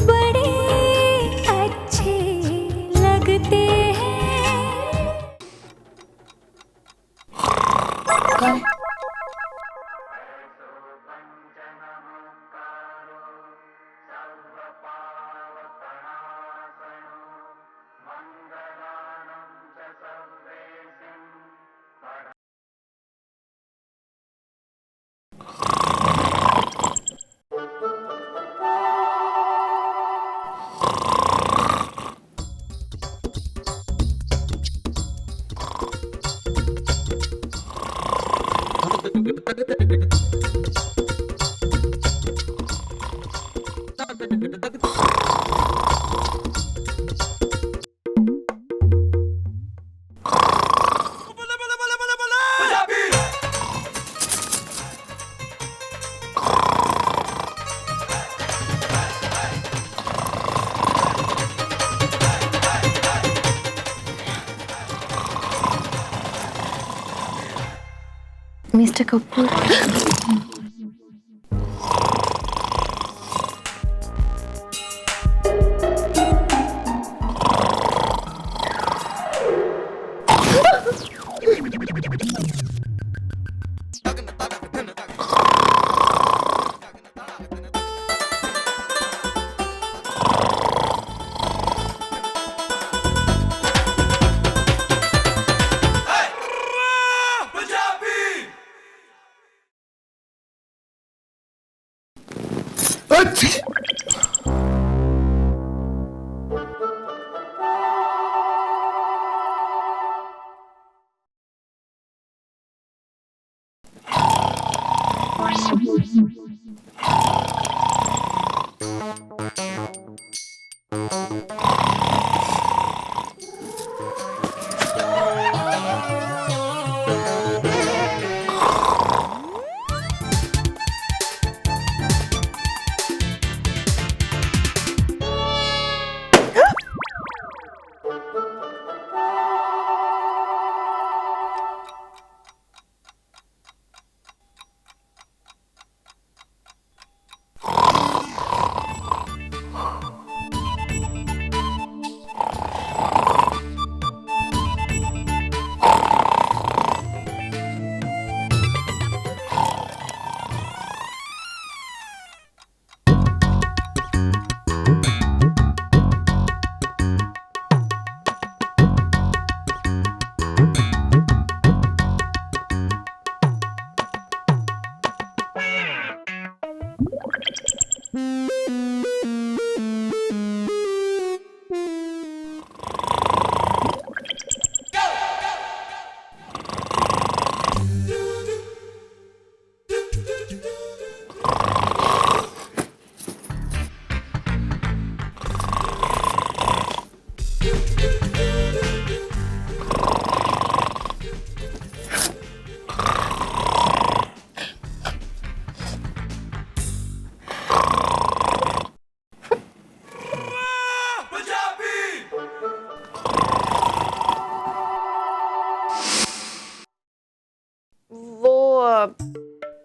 बड़े अच्छे लगते हैं। मिस्टर कपूर,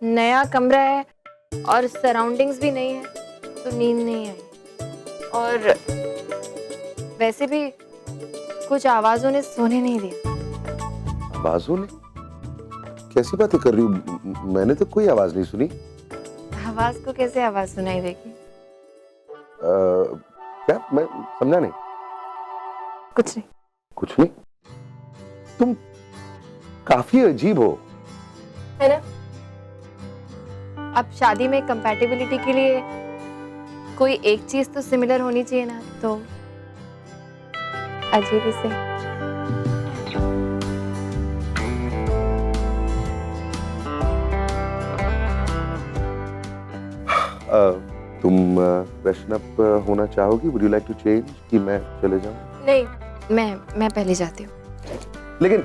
नया कमरा है और सराउंडिंग्स भी नहीं है तो नींद नहीं आई, और वैसे भी कुछ आवाजों ने सोने नहीं दिया। आवाजों ने? कैसी बातें कर रही हूँ? मैंने तो कोई आवाज नहीं सुनी। आवाज को कैसे आवाज सुनाई देगी? क्या? मैं समझा नहीं। कुछ नहीं। कुछ नहीं? तुम काफी अजीब हो, है ना? अब शादी में कंपैटिबिलिटी के लिए कोई एक चीज तो सिमिलर होनी चाहिए ना, तो अजीब ही से। तुम फ्रेशन अप होना चाहोगी? Would you like to change कि मैं चले जाऊं? नहीं, मैं पहले जाती हूँ। लेकिन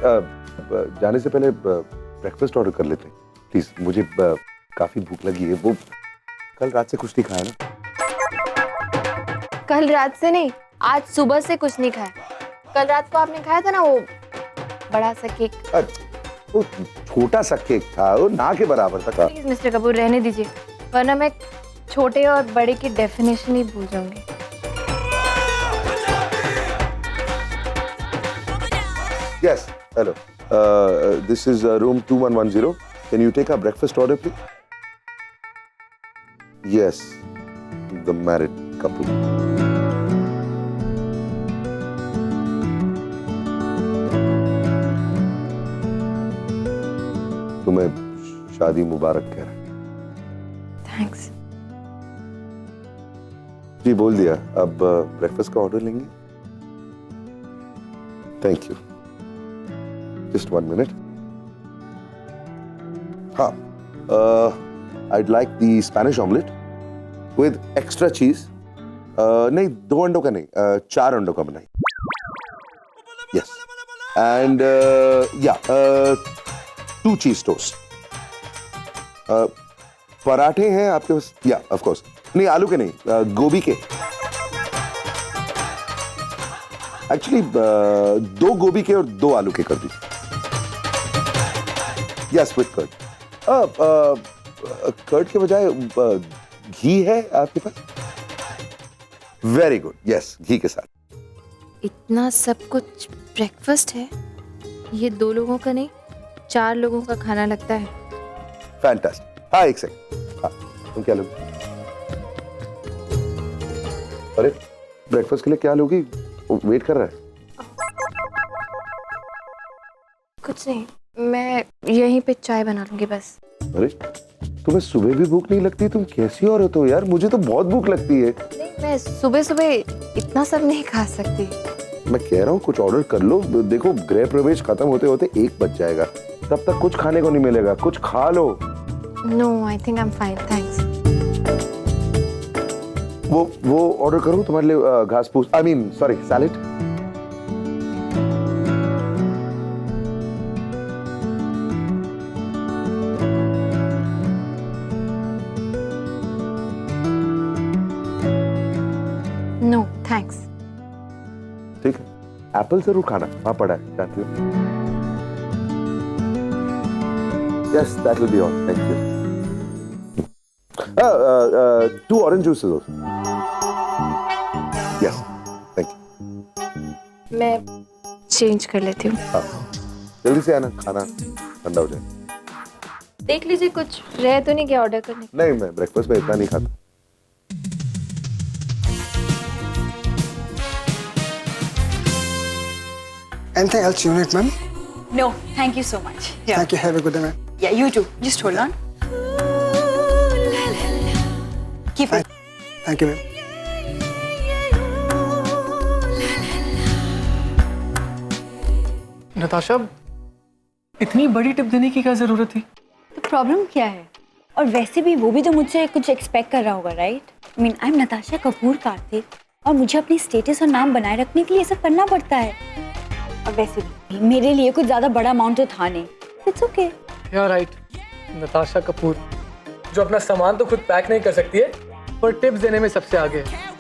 जाने से पहले ब्रेकफास्ट ऑर्डर कर लेते हैं प्लीज। मुझे काफी भूख लगी है। वो कल रात से कुछ नहीं खाया ना। कल रात से नहीं, आज सुबह से कुछ नहीं खाया। कल रात को आपने खाया था ना वो बड़ा सा केक। वो छोटा सा केक था, वो ना के बराबर था। प्लीज मिस्टर कपूर रहने दीजिए, वरना मैं छोटे और बड़े की डेफिनेशन ही भूल जाऊंगी। Yes, hello. This is room 2110. Can you take our breakfast order, please? Yes, the married couple. तुम्हें शादी मुबारक कह रहा है। थैंक्स। जी बोल दिया, अब ब्रेकफास्ट का ऑर्डर लेंगे। Thank you. Just 1 minute. हाँ, I'd like the Spanish omelette with extra cheese. नहीं, 2 अंडों का नहीं, 4 अंडों का बनाइए। Yes. And yeah, 2 cheese toast. पराठे हैं आपके पास? या ऑफ कोर्स। नहीं, आलू के नहीं, गोभी के। एक्चुअली 2 गोभी के और 2 आलू के कर दीजिए। Yes, with curd. कर्ड के बजाय घी है आपके पास? वेरी गुड, यस, घी के साथ। इतना सब कुछ ब्रेकफास्ट है? ये 2 लोगों का नहीं, 4 लोगों का खाना लगता है। फैंटास्टिक। हाँ, एक सेकंड। हाँ, तुम क्या लोगे? अरे, ब्रेकफास्ट के लिए क्या लोगी? वेट कर रहा है। कुछ नहीं, मैं यहीं पे चाय बना लूंगी बस। अरे, तुम्हें सुबह भी भूख नहीं लगती? तुम कैसी औरत हो यार? मुझे तो बहुत भूख लगती है। नहीं, मैं सुबह सुबह इतना सब नहीं खा सकती। मैं कह रहा हूँ कुछ ऑर्डर कर लो। देखो, गृह प्रवेश खत्म होते होते 1 बज जाएगा, तब तक कुछ खाने को नहीं मिलेगा। कुछ खा लो। No, I think I am fine, thanks. वो ऑर्डर करूँ तुम्हारे लिए? घास फूस, I mean sorry, salad. No thanks. ठीक है, एप्पल जरूर खाना, वहां पड़ा है, जानती हो। Yes, that will be all, thank you. 2 orange juices also. Yes, thank you. मैं चेंज कर लेती हूँ। हाँ, जल्दी से आना, खाना ठंडा हो जाए। देख लीजिए कुछ रह तो नहीं गया ऑर्डर करने। नहीं, मैं ब्रेकफास्ट में इतना नहीं खाता। Anything else you need, ma'am? No, thank you so much. Yeah. Thank you. Have a good day, ma'am. Yeah, you too. Just hold on. Keep it. Thank you, ma'am. Natasha, इतनी बड़ी tip देने की क्या जरूरत थी? तो प्रॉब्लम क्या है? और वैसे भी वो भी तो मुझसे कुछ एक्सपेक्ट कर रहा होगा, right? I mean, I am Natasha Kapoor Kartik, और मुझे अपनी स्टेटस और नाम बनाए रखने के लिए सब करना पड़ता है। और वैसे भी मेरे लिए कुछ ज्यादा बड़ा अमाउंट तो था नहीं। It's okay. या राइट, नताशा कपूर जो अपना सामान तो खुद पैक नहीं कर सकती है, पर टिप्स देने में सबसे आगे है।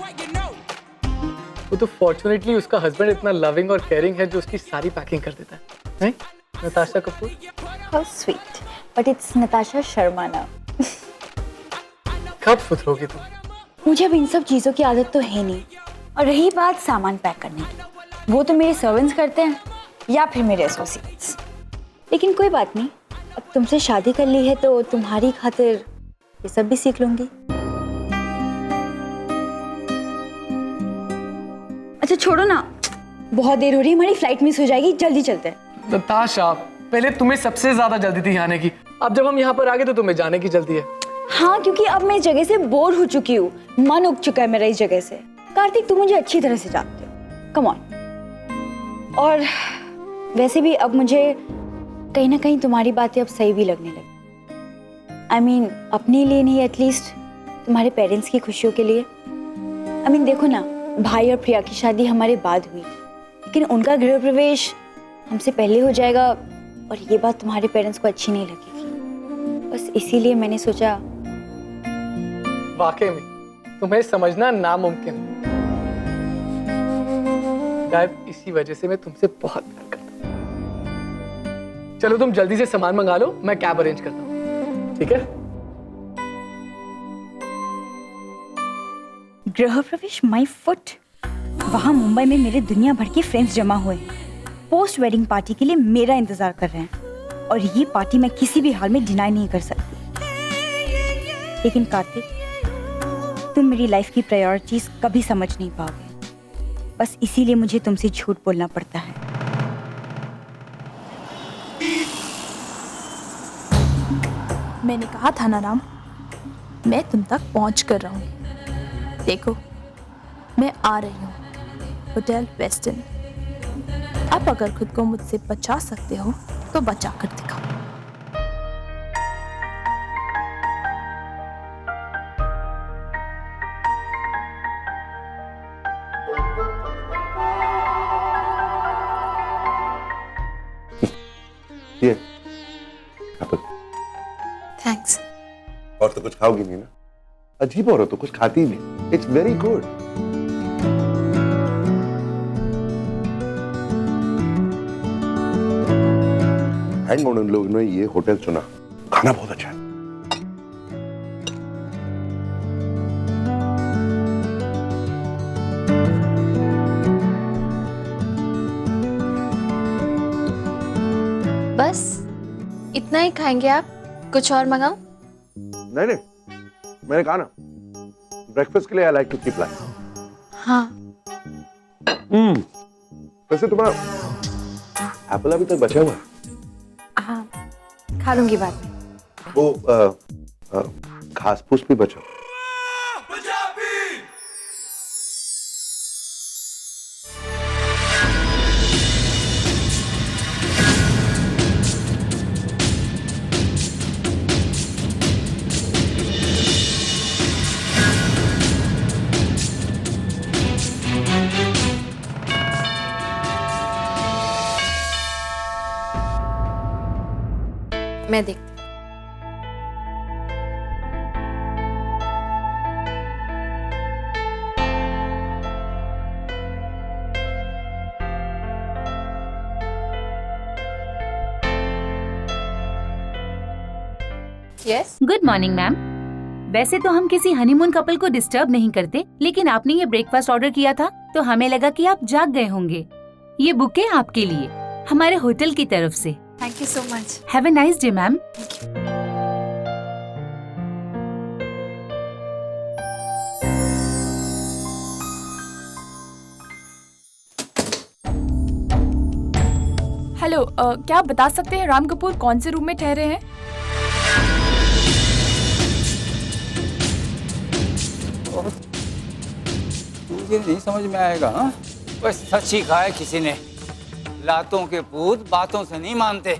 वो तो फॉर्चुनेटली उसका हस्बैंड इतना लविंग और केयरिंग है जो उसकी सारी पैकिंग कर देता है, नहीं Natasha Kapoor? How sweet, but it's Natasha Sharma ना। कब सुधरोगी तुम? मुझे अब इन सब चीज़ों की आदत तो है नहीं। और रही बात सामान पैक करने की, वो तो मेरे सर्वेंट्स करते हैं या फिर मेरे एसोसिएट्स। लेकिन कोई बात नहीं, अब तुमसे शादी कर ली है तो तुम्हारी खातिर ये सब भी सीख लूंगी। अच्छा छोड़ो ना, बहुत देर हो रही है, हमारी फ्लाइट मिस हो जाएगी, जल्दी चलते हैं। नताशा, पहले तुम्हें सबसे ज्यादा जल्दी थी आने की, अब जब हम यहाँ पर आ गए तो तुम्हें जाने की जल्दी है। हाँ, क्योंकि अब मैं इस जगह से बोर हो चुकी हूँ, मन उग चुका है मेरा इस जगह से। कार्तिक, तुम मुझे अच्छी तरह से जानते हो, कम ऑन। और वैसे भी अब मुझे कहीं ना कहीं तुम्हारी बातें अब सही भी लगने लगी। आई मीन, अपने लिए नहीं, एटलीस्ट तुम्हारे पेरेंट्स की खुशियों के लिए। आई मीन देखो ना, भाई और प्रिया की शादी हमारे बाद हुई, लेकिन उनका गृह प्रवेश हमसे पहले हो जाएगा, और ये बात तुम्हारे पेरेंट्स को अच्छी नहीं लगेगी। बस इसीलिए मैंने सोचा। वाकई में तुम्हें समझना नामुमकिन है। शायद इसी वजह से मैं तुमसे बहुत प्यार करता हूँ। चलो तुम जल्दी से सामान मंगा लो, मैं कैब अरेंज करता हूँ, ठीक है? गृह प्रवेश माय फुट। वहां मुंबई में मेरे दुनिया भर के फ्रेंड्स जमा हुए हैं, पोस्ट वेडिंग पार्टी के लिए मेरा इंतजार कर रहे हैं और ये पार्टी मैं किसी भी हाल में डिनाई नहीं कर सकती। लेकिन कार्तिक, तुम मेरी लाइफ की प्रायोरिटीज कभी समझ नहीं पाओगे, बस इसीलिए मुझे तुमसे झूठ बोलना पड़ता है। मैंने कहा था ना राम, मैं तुम तक पहुंच कर रहूंगी। देखो, मैं आ रही हूँ होटल वेस्टर्न। आप अगर खुद को मुझसे बचा सकते हो तो बचा कर दिखाओ। ये एप्पल। थैंक्स। और तो कुछ खाओगी नहीं ना? अजीब हो रहा, तो कुछ खाती ही नहीं। It's very good. Thank God उन लोगों ने ये होटल चुना, खाना बहुत अच्छा है। बस इतना ही खाएंगे आप? कुछ और मंगाऊं? नहीं नहीं, मैंने कहा ना, ब्रेकफास्ट के लिए I like to keep light. हाँ। वैसे तुम्हारा एप्पल अभी तक बचा हुआ है? हाँ, खा लूंगी बाद में। वो घास फूस भी बचा। मैं देखती हूँ। यस। Good morning ma'am. वैसे तो हम किसी हनीमून कपल को डिस्टर्ब नहीं करते, लेकिन आपने ये ब्रेकफास्ट ऑर्डर किया था तो हमें लगा कि आप जाग गए होंगे। ये बुके आपके लिए हमारे होटल की तरफ से। Thank you so much. Have a nice day ma'am. Hello, क्या आप बता सकते हैं राम कपूर कौन से रूम में ठहरे हैं? तुझे नहीं समझ में आएगा? हाँ, बस सच ही कहा है किसी ने, लातों के पूत बातों से नहीं मानते।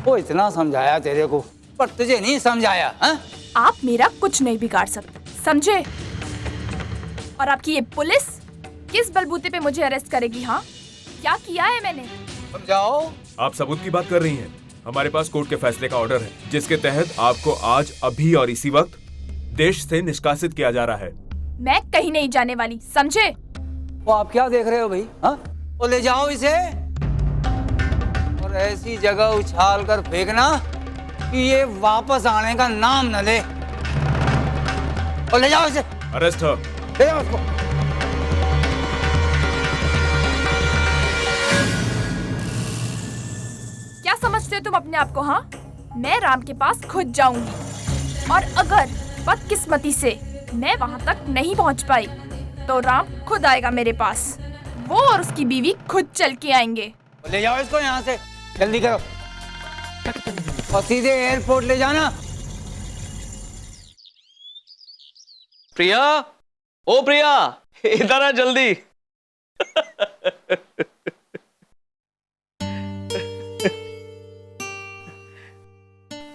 वो इतना समझाया तेरे को, पर तुझे नहीं समझाया। हाँ? आप मेरा कुछ नहीं बिगाड़ सकते, समझे? और आपकी ये पुलिस किस बलबूते पे मुझे अरेस्ट करेगी? हाँ, क्या किया है मैंने? समझाओ। आप सबूत की बात कर रही हैं। हमारे पास कोर्ट के फैसले का ऑर्डर है, जिसके तहत आपको आज, अभी और इसी वक्त देश से निष्कासित किया जा रहा है। मैं कहीं नहीं जाने वाली, समझे? वो आप क्या देख रहे हो भाई? हाँ? वो ले जाओ इसे और ऐसी जगह उछाल कर फेंकना कि ये वापस आने का नाम न ले। और ले जाओ इसे। अरेस्ट है। ले जाओ उसको। क्या समझते हो तुम अपने आप को? हाँ, मैं राम के पास खुद जाऊंगी और अगर बदकिस्मती से मैं वहां तक नहीं पहुंच पाई तो राम खुद आएगा मेरे पास। वो और उसकी बीवी खुद चल के आएंगे। ले जाओ इसको यहाँ से, जल्दी करो और सीधे एयरपोर्ट ले जाना। प्रिया, ओ प्रिया, इधर आ जल्दी।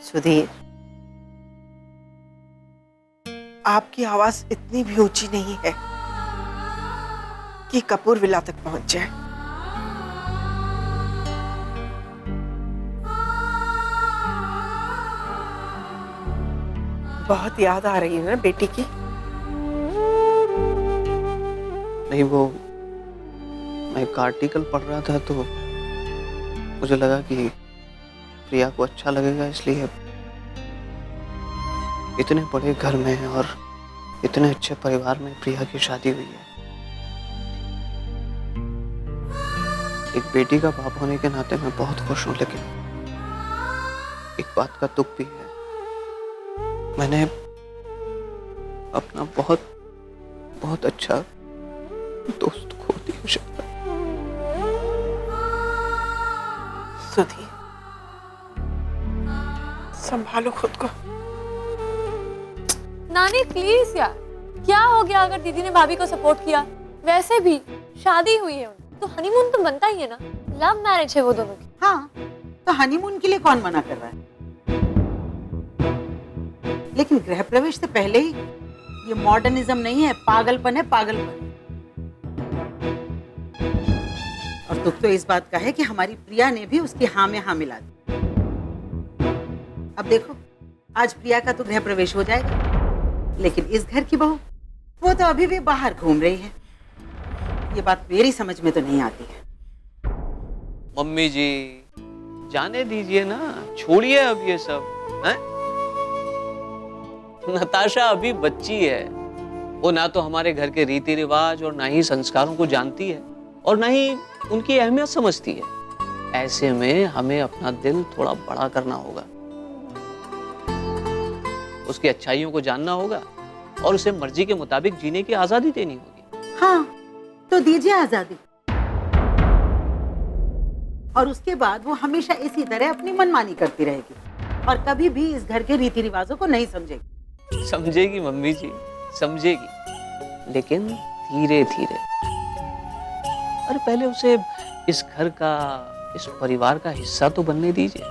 सुधीर, आपकी आवाज इतनी भी ऊंची नहीं है कि कपूर विला तक पहुंच जाए। बहुत याद आ रही है ना बेटी की? नहीं, वो मैं एक आर्टिकल पढ़ रहा था तो मुझे लगा कि प्रिया को अच्छा लगेगा, इसलिए इतने बड़े घर में और इतने अच्छे परिवार में प्रिया की शादी हुई है। एक बेटी का बाप होने के नाते मैं बहुत खुश हूँ, लेकिन एक बात का दुख भी है। मैंने अपना बहुत बहुत अच्छा दोस्त खो दिया शिप्रा। सुधी, संभालो खुद को। नानी प्लीज यार, क्या हो गया अगर दीदी ने भाभी को सपोर्ट किया? वैसे भी शादी हुई है उनकी, तो हनीमून तो बनता ही है ना। लव मैरिज है वो दोनों की। हाँ, तो हनीमून के लिए कौन मना कर रहा है? लेकिन गृह प्रवेश से पहले ही ये मॉडर्निज्म नहीं है, पागलपन है, पागलपन। और दुख तो इस बात का है कि हमारी प्रिया ने भी उसकी हाँ में हाँ मिला दी। अब देखो, आज प्रिया का तो गृह प्रवेश हो जाएगा, लेकिन इस घर की बहू वो तो अभी भी बाहर घूम रही है। ये बात मेरी समझ में तो नहीं आती है। मम्मी जी जाने दीजिए ना, छोड़िए अब ये सब हैं? नताशा अभी बच्ची है, वो ना तो हमारे घर के रीति रिवाज और ना ही संस्कारों को जानती है और ना ही उनकी अहमियत समझती है। ऐसे में हमें अपना दिल थोड़ा बड़ा करना होगा, उसकी अच्छाइयों को जानना होगा और उसे मर्जी के मुताबिक जीने की आजादी देनी होगी। हाँ, तो दीजिए आजादी। और उसके बाद वो हमेशा इसी तरह अपनी मनमानी करती रहेगी और कभी भी इस घर के रीति रिवाजों को नहीं समझेगी। समझेगी मम्मी जी, समझेगी, लेकिन धीरे धीरे। अरे पहले उसे इस घर का, इस परिवार का हिस्सा तो बनने दीजिए,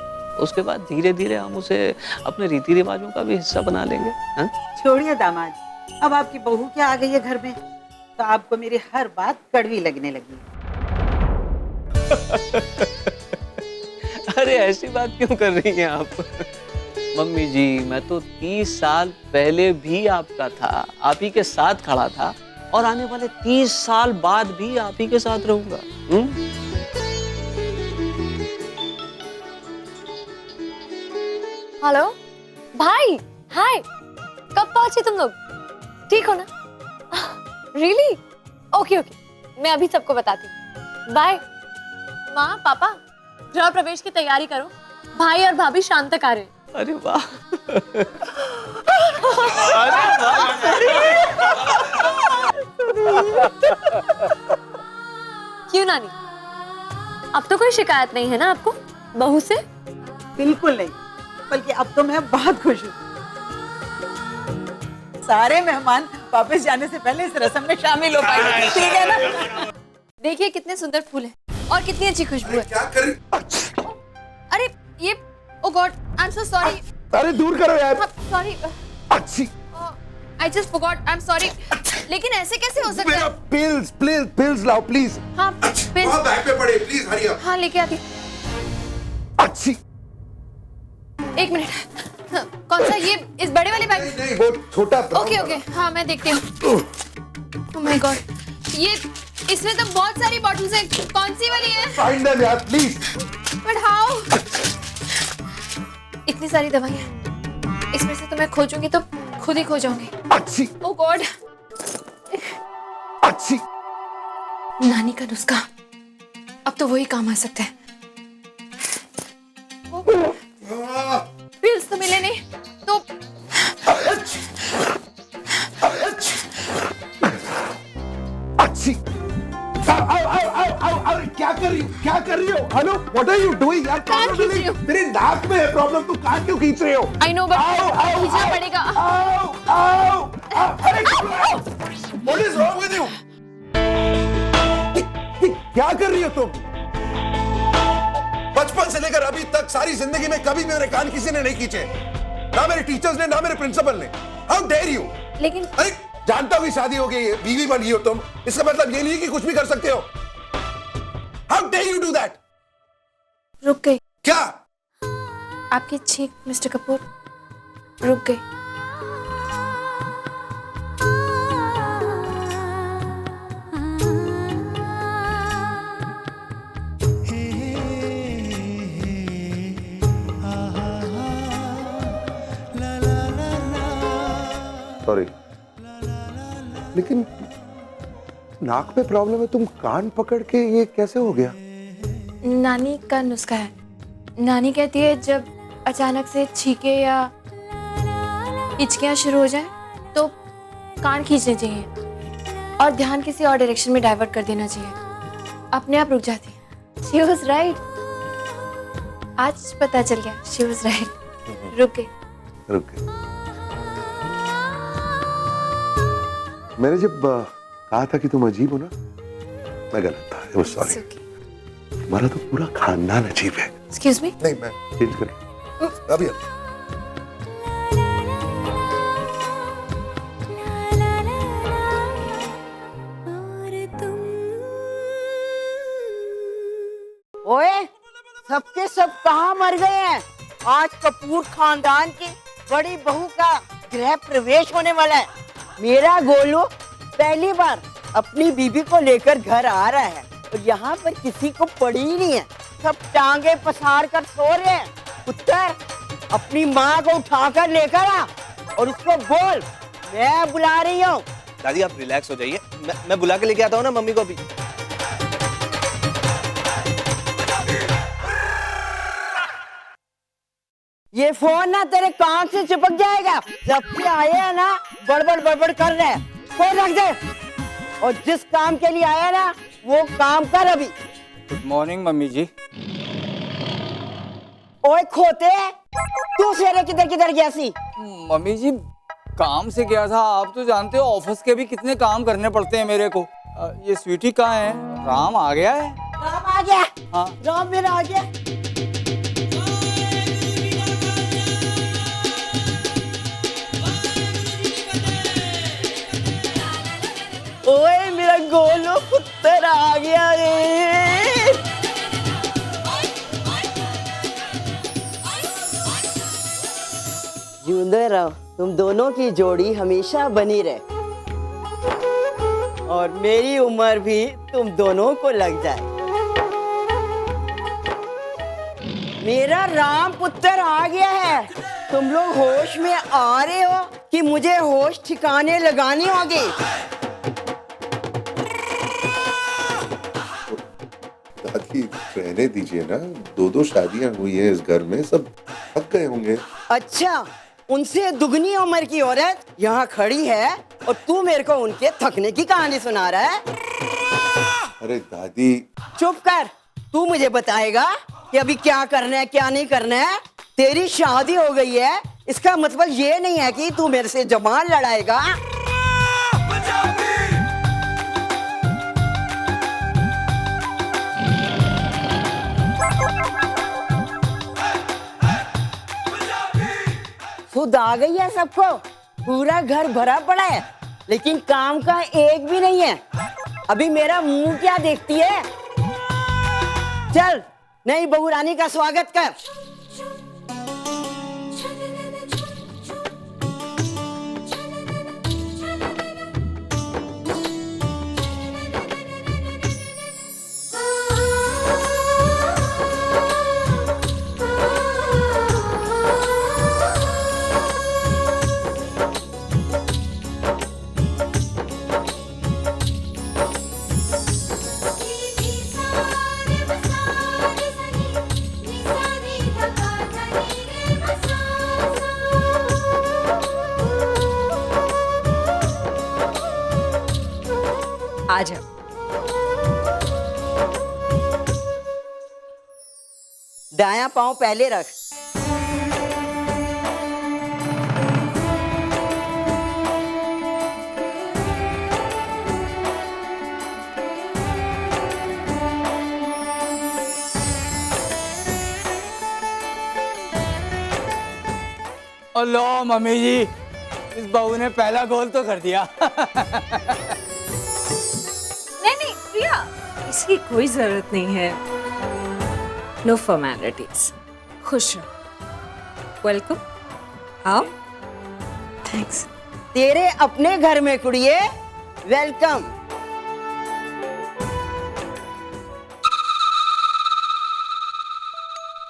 उसके बाद धीरे धीरे हम उसे अपने रीति रिवाजों का भी हिस्सा बना लेंगे। हाँ? छोड़िए दामाद, अब आपकी बहू क्या आ गई है घर में, तो आपको मेरी हर बात कड़वी लगने लगी। अरे ऐसी बात क्यों कर रही हैं आप? मम्मी जी, मैं तो 30 साल पहले भी आपका था, आप ही के साथ खड़ा था और आने वाले 30 साल बाद भी आप ही के साथ रहूंगा। हेलो भाई, हाय, कब पहुंचे तुम लोग? ठीक हो ना? रियली? ओके ओके, मैं अभी सबको बताती हूँ। बाय। माँ पापा, गृह प्रवेश की तैयारी करो, भाई और भाभी शाम तक आ रहे हैं। अरे वाह, क्यों नानी, अब तो कोई शिकायत नहीं है ना आपको बहू से? बिल्कुल नहीं, बल्कि अब तो मैं बहुत खुश हूँ। सारे मेहमान वापस जाने से पहले इस रस्म में शामिल हो पाएंगे, ठीक है ना? देखिए कितने सुंदर फूल हैं और कितनी अच्छी खुशबू है। क्या कर रही? अरे ये, oh God, I am so sorry. अरे दूर करो यार। सॉरी। अच्छी। I just forgot, I am sorry. लेकिन ऐसे कैसे हो सकता है? पिल्स प्लीज, पिल्स लाओ प्लीज। हाँ पिल्स। वहाँ बैग पे पड़े, प्लीज हरी अप। हाँ लेके आती। अच्छी। एक मिनट, कौन सा? ये इस बड़े वाले बैग? नहीं, वो छोटा। ओके ओके, हाँ मैं देखती हूँ। ओह माय गॉड, ये इसमें तो बहुत सारी बॉटल्स हैं, कौन सी वाली है? फाइंड देम यार प्लीज। But how? इतनी सारी दवाइयाँ, इसमें से तो मैं खोजूंगी तो खुद ही खो जाऊंगी। अच्छी। ओह गॉड। अच्छी। नानी का नुस्खा, अब तो वही काम आ सकता है। पिल्स तो मिले नहीं तो अच्छी। क्या कर रही हो? क्या कर रही हो? Hello, what are you doing यार? कान खींच रही हूँ। तेरे नाक में है प्रॉब्लम, तू कान क्यों खींच रहे हो? आई नो बट खींचना पड़ेगा। अरे what is wrong with you? क्या कर रही हो तुम? बचपन से लेकर अभी तक सारी जिंदगी में कभी मेरे कान किसी ने नहीं खींचे, ना मेरे टीचर्स ने, ना मेरे प्रिंसिपल ने। How dare you? लेकिन अरे जानता हूँ कि शादी हो गई है, बीवी बन गई हो तुम, इसका मतलब ये नहीं कि कुछ भी कर सकते हो। How dare you do that? रुक गई। क्या? आपकी छींक मिस्टर कपूर रुक गई। सॉरी, लेकिन नाक में प्रॉब्लम है, तुम कान पकड़ के ये कैसे हो गया? नानी का नुस्खा है। नानी कहती है जब अचानक से छींके या हिचकियाँ शुरू हो जाए तो कान खींचने चाहिए और ध्यान किसी और डायरेक्शन में डाइवर्ट कर देना चाहिए, अपने आप रुक जाती है। शी वॉज राइट, आज पता चल गया, शी वॉज राइट। रुक गई। मैंने जब कहा था कि तुम अजीब हो ना, मैं गलत था। I was sorry. तुम्हारा तो पूरा खानदान अजीब है। Excuse me. नहीं, मैं चेंज कर अभी। ओए, सबके सब कहाँ मर गए हैं? आज कपूर खानदान की बड़ी बहू का गृह प्रवेश होने वाला है। मेरा गोलू पहली बार अपनी बीबी को लेकर घर आ रहा है और यहाँ पर किसी को पड़ी ही नहीं है। सब टांगे पसार कर सो रहे हैं। पुत्र, अपनी माँ को उठाकर लेकर आ और उसको बोल मैं बुला रही हूँ। दादी आप रिलैक्स हो जाइए, मैं बुला के लेके आता हूँ ना मम्मी को अभी। ये फोन ना तेरे कान से चिपक जाएगा। जब से आए हैं ना बड़बड़ बड़बड़ कर रहे हैं। फोन रख दे और जिस काम के लिए आया ना वो काम कर अभी। गुड मॉर्निंग मम्मी जी। ओए खोते, तू सवेरे किधर किधर गया सी? मम्मी जी काम से गया था। आप तो जानते हो ऑफिस के भी कितने काम करने पड़ते हैं मेरे को। ये स्वीटी कहाँ है? राम आ गया है? राम आ गया। हाँ राम मेरा आ गया। ओए मेरा गोलू पुत्र आ गया रे। जिंदे रहो, तुम दोनों की जोड़ी हमेशा बनी रहे और मेरी उम्र भी तुम दोनों को लग जाए। मेरा राम पुत्र आ गया है। तुम लोग होश में आ रहे हो कि मुझे होश ठिकाने लगानी होगी? दादी रहने दीजिए ना, दो शादियां हुई हैं इस घर में, सब थक गए होंगे। अच्छा, उनसे दुगनी उम्र की औरत यहाँ खड़ी है और तू मेरे को उनके थकने की कहानी सुना रहा है? अरे दादी चुप कर। तू मुझे बताएगा कि अभी क्या करना है क्या नहीं करना है। तेरी शादी हो गई है, इसका मतलब ये नहीं है कि तू मेरे से जबान लड़ाएगा। खुद आ गई है सबको। पूरा घर भरा पड़ा है लेकिन काम का एक भी नहीं है। अभी मेरा मुंह क्या देखती है? चल नई बहू रानी का स्वागत कर। आजा। दायां पांव पहले रख। अल्लाह मम्मी जी, इस बहू ने पहला गोल तो कर दिया। नहीं प्रिया, इसकी कोई जरूरत नहीं है। No formalities. खुश रहो। वेलकम। आओ। थैंक्स। तेरे अपने घर में कुड़िए, वेलकम।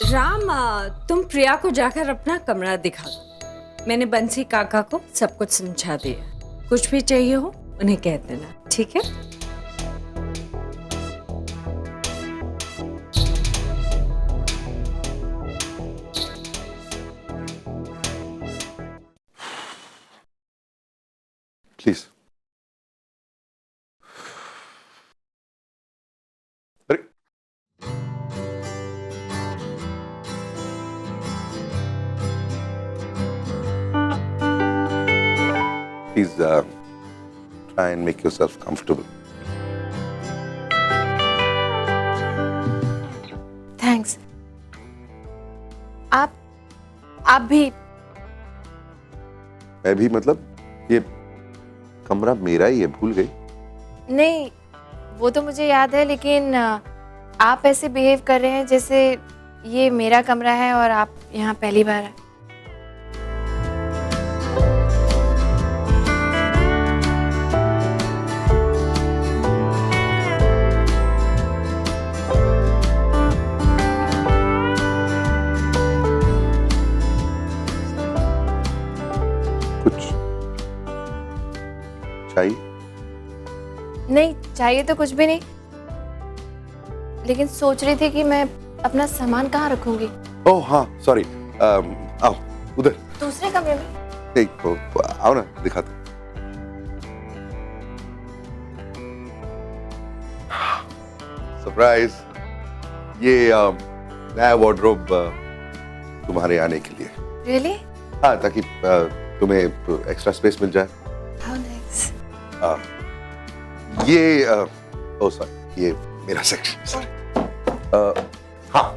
राम, तुम प्रिया को जाकर अपना कमरा दिखा दो। मैंने बंसी काका को सब कुछ समझा दिया। कुछ भी चाहिए हो उन्हें कह देना, ठीक है? प्लीज। अरे please try and make yourself comfortable. Thanks. आप भी। मैं भी मतलब ये कमरा मेरा ही है, भूल गई? नहीं, वो तो मुझे याद है, लेकिन आप ऐसे बिहेव कर रहे हैं जैसे ये मेरा कमरा है और आप यहाँ पहली बार आए। कुछ चाहिए? नहीं चाहिए तो कुछ भी नहीं, लेकिन सोच रही थी कि मैं अपना सामान कहाँ रखूंगी। ओह हाँ, सॉरी। आओ उधर। दूसरे कमरे में? नहीं, आओ ना, दिखाते। सरप्राइज, ये नया वार्डरोब तुम्हारे आने के लिए। Really? हाँ, ताकि तुम्हें एक्स्ट्रा स्पेस मिल जाए। How nice. ये ओह सॉरी, ये मेरा सेक्शन, सॉरी। हाँ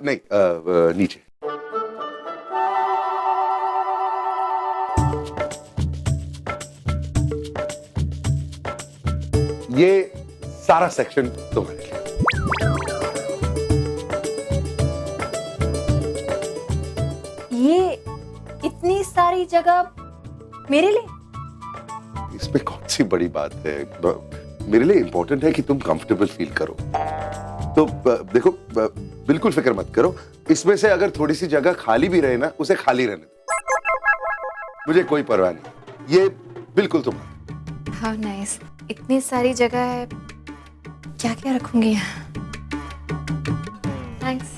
नहीं, नीचे। ये सारा सेक्शन तुम्हारे लिए। ये इतनी सारी जगह मेरे लिए? इसमें कौन सी बड़ी बात है? मेरे लिए इंपॉर्टेंट है कि तुम कंफर्टेबल फील करो। तो देखो, बिल्कुल फिक्र मत करो। इसमें से अगर थोड़ी सी जगह खाली भी रहे ना, उसे खाली रहने दो, मुझे कोई परवाह नहीं। ये बिल्कुल तुम्हारा। How nice. इतनी सारी जगह है, क्या क्या रखूंगी यहाँ। थैंक्स।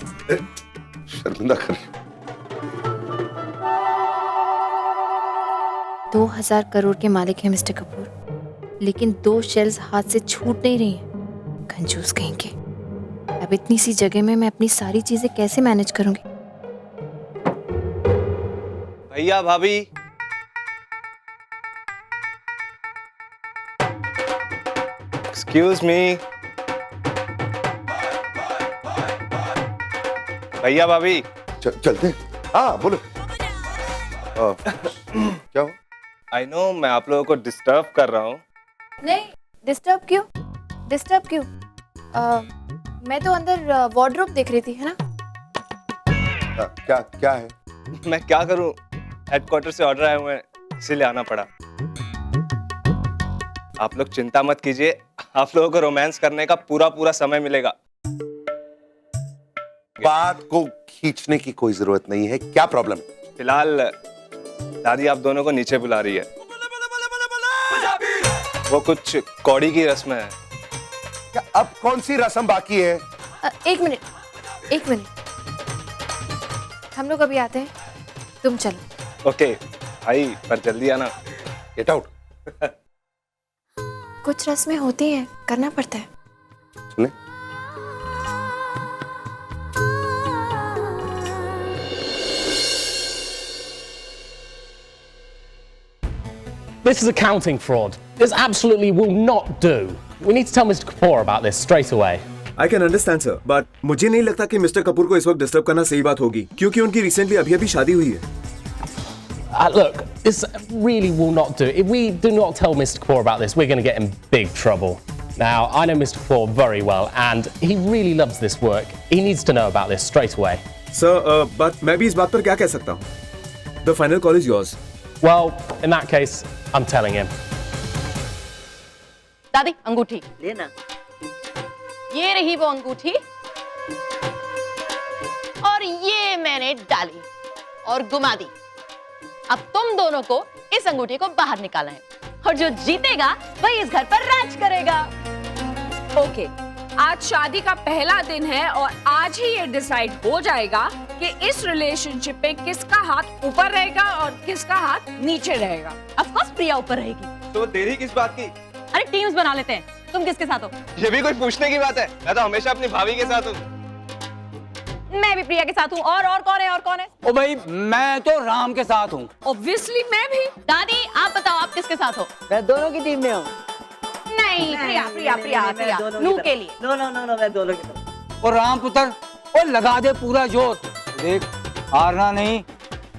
शर्मिंदा कर रही हो। 2000 करोड़ के मालिक हैं मिस्टर कपूर, लेकिन 2 शेल्स हाथ से छूट नहीं रही हैं। कंजूस कहीं के। अब इतनी सी जगह में मैं अपनी सारी चीजें कैसे मैनेज करूंगी? भैया भाभी, एक्सक्यूज मी। भैया भाभी, चलते हैं। हाँ बोलो। क्या हो? आई नो मैं आप लोगों को डिस्टर्ब कर रहा हूँ। नहीं, डिस्टर्ब क्यों? डिस्टर्ब क्यों? मैं तो अंदर वार्डरोब देख रही थी, है ना? क्या क्या है? मैं क्या करूँ, हेडक्वार्टर से ऑर्डर आए हुए हैं, इसीलिए आना पड़ा। आप लोग चिंता मत कीजिए, आप लोगों को रोमांस करने का पूरा समय मिलेगा। बात को खींचने की कोई जरूरत नहीं है। क्या प्रॉब्लम है? फिलहाल दादी आप दोनों को नीचे बुला रही है। वो कुछ कौड़ी की रस्म है। क्या अब कौन सी रस्म बाकी है? एक मिनट। हम लोग अभी आते हैं, तुम चलो। ओके भाई, पर जल्दी आना। Get out. कुछ रस्में होती हैं, करना पड़ता है। चले। This is accounting fraud. This absolutely will not do. We need to tell Mr. Kapoor about this straight away. I can understand, sir, but मुझे नहीं लगता कि मिस्टर कपूर को इस वक्त डिस्टर्ब करना सही बात होगी, क्योंकि उनकी रिसेंटली अभी शादी हुई है। Look, this really will not do. If we do not tell Mr. Kapoor about this, we're going to get in big trouble. Now, I know Mr. Kapoor very well, and he really loves this work. He needs to know about this straight away. Sir, but मैं भी इस बात पर क्या कह सकता हूँ? The final call is yours. Well, in that case, I'm telling him. दादी, अंगूठी लेना। ये रही वो अंगूठी, और ये मैंने डाली और घुमा दी। अब तुम दोनों को इस अंगूठी को बाहर निकालना है, और जो जीतेगा वही इस घर पर राज करेगा। ओके, आज शादी का पहला दिन है और आज ही ये डिसाइड हो जाएगा कि इस रिलेशनशिप में किसका हाथ ऊपर रहेगा और किसका हाथ नीचे रहेगा। ऑफ कोर्स प्रिया ऊपर रहेगी। तो देरी किस बात की? अरे टीम्स बना लेते हैं, तुम किसके साथ हो? ये भी कोई पूछने की बात है? मैं तो हमेशा अपनी भाभी के साथ हूँ। मैं भी प्रिया के साथ हूँ। और कौन है? और कौन है? ओ भाई मैं तो राम के साथ हूँ। ऑब्वियसली मैं भी। दादी आप बताओ, आप किसके साथ हो? मैं दोनों की टीम में हूँ। नहीं, प्रिया नू के लिए। नो मैं दोनों की तरफ। और राम पुत्र, और लगा दे पूरा जोर। देख हारना नहीं,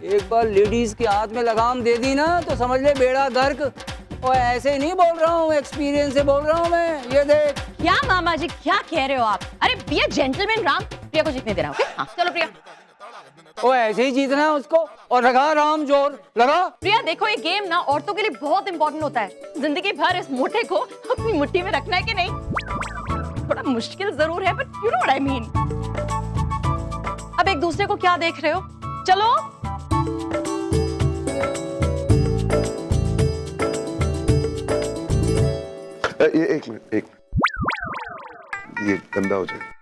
एक बार लेडीज के हाथ में लगाम दे दी ना तो समझ ले बेड़ा गर्क। और ऐसे नहीं बोल रहा हूँ, एक्सपीरियंस से बोल रहा हूँ मैं। ये देख। क्या मामा जी क्या कह रहे हो आप? अरे प्रिया जेंटलमैन, राम प्रिया को जीतने देना। ओके हाँ चलो प्रिया। वो ऐसे ही जीतना है उसको। और लगा राम जोर, लगा। प्रिया देखो ये गेम ना औरतों के लिए बहुत इंपॉर्टेंट होता है। जिंदगी भर इस मोटे को अपनी मुट्ठी में रखना है कि नहीं? थोड़ा मुश्किल जरूर है but you know what I mean. अब एक दूसरे को क्या देख रहे हो? चलो। एक मिनट, ये गंदा हो जाएगा।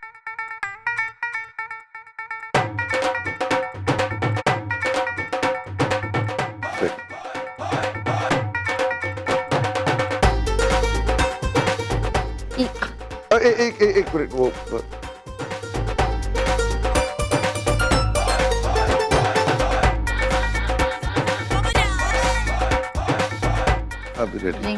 एक मिनट, वो अब रेडी।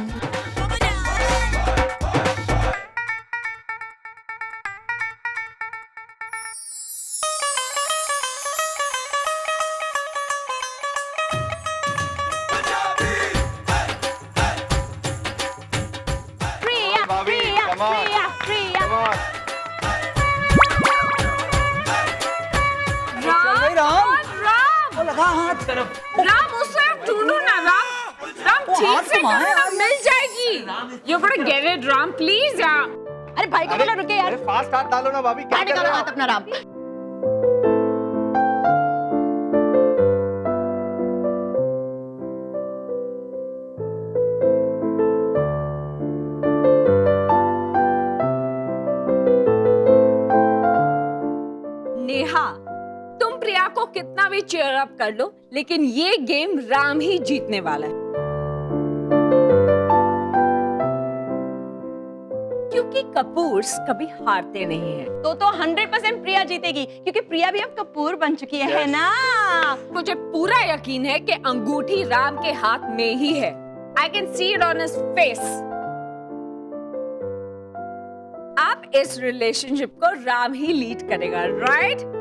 राम उसे ढूंढो ना। राम ठीक से करो ना, मिल जाएगी। यू गोटा गेट इट राम प्लीज यार। अरे भाई को बोलो रुके यार। फास्ट हाथ डालो ना भाभी। क्या कर रहे हो? हाथ अपना राम। नेहा तुम प्रिया को कितना भी चीयर अप कर लो लेकिन ये गेम राम ही जीतने वाला है। क्योंकि कपूर्स कभी हारते नहीं हैं। तो 100% प्रिया जीतेगी क्योंकि प्रिया भी अब कपूर बन चुकी है ना। मुझे पूरा यकीन है कि अंगूठी राम के हाथ में ही है। I can see it on his face. आप इस रिलेशनशिप को राम ही लीड करेगा, राइट?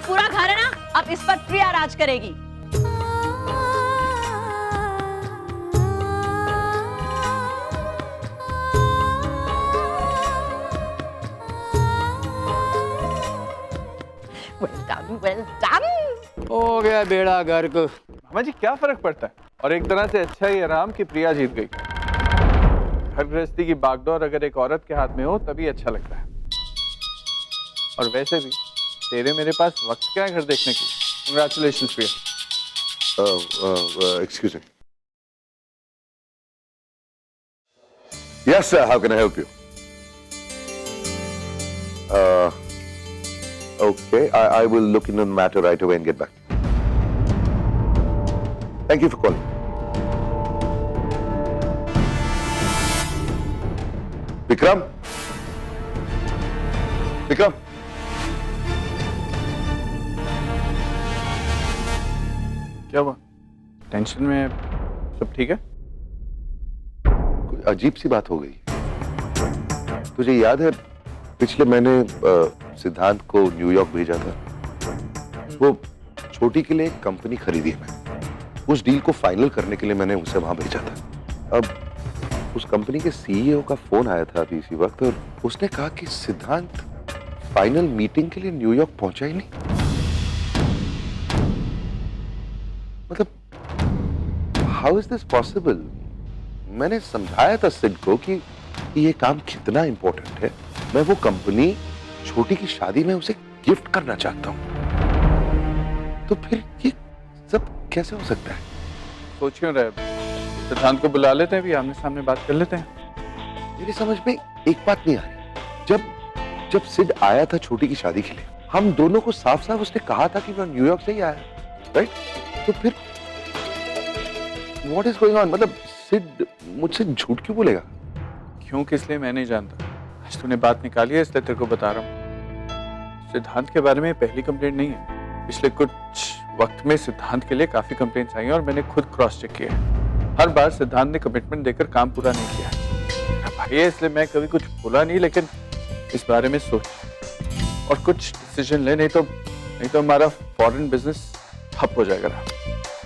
पूरा घर है ना, अब इस पर प्रिया राज करेगी। Well done. हो गया बेड़ा गर्क। मामा जी क्या फर्क पड़ता है? और एक तरह से अच्छा ही आराम की प्रिया जीत गई। घर गृहस्थी की बागडोर अगर एक औरत के हाथ में हो तभी अच्छा लगता है। और वैसे भी तेरे मेरे पास वक्त क्या है घर देखने की। Congratulations Priya. Excuse me. Yes sir, how can I help you? Okay, I will look into the matter right away and get back. Thank you for calling. Vikram? Vikram? क्या हुआ? टेंशन में? सब ठीक है? कोई अजीब सी बात हो गई। तुझे याद है पिछले महीने सिद्धांत को न्यूयॉर्क भेजा था? वो छोटी के लिए एक कंपनी खरीदी है मैंने। उस डील को फाइनल करने के लिए मैंने उसे वहां भेजा था। अब उस कंपनी के सीईओ का फोन आया था अभी इसी वक्त, और उसने कहा कि सिद्धांत फाइनल मीटिंग के लिए न्यूयॉर्क पहुंचा ही नहीं। मतलब हाउ इज दिस पॉसिबल? मैंने समझाया था सिड को कि ये काम कितना इंपॉर्टेंट है। मैं वो कंपनी छोटी की शादी में उसे गिफ्ट करना चाहता हूं, तो फिर ये सब कैसे हो सकता है? सोच क्यों रहे? सिद्धांत को बुला लेते हैं, भी आमने सामने बात कर लेते हैं। मेरी समझ में एक बात नहीं आ रही। जब सिड आया था छोटी की शादी के लिए, हम दोनों को साफ साफ उसने कहा था कि वह न्यूयॉर्क से ही आया, राइट? तो फिर व्हाट इज गोइंग ऑन? मतलब सिड मुझसे झूठ क्यों बोलेगा? क्यों किस लिए मैं नहीं जानता। आज तूने बात निकाली है इसलिए तेरे को बता रहा हूँ। सिद्धांत के बारे में पहली कंप्लेंट नहीं है। पिछले कुछ वक्त में सिद्धांत के लिए काफी कंप्लेंट्स आई हैं और मैंने खुद क्रॉस चेक किया है। हर बार सिद्धांत ने कमिटमेंट देकर काम पूरा नहीं किया है। भाई इसलिए मैं कभी कुछ बोला नहीं, लेकिन इस बारे में सोच और कुछ डिसीजन ले, नहीं तो हमारा फॉरेन बिजनेस ठप हो जाएगा।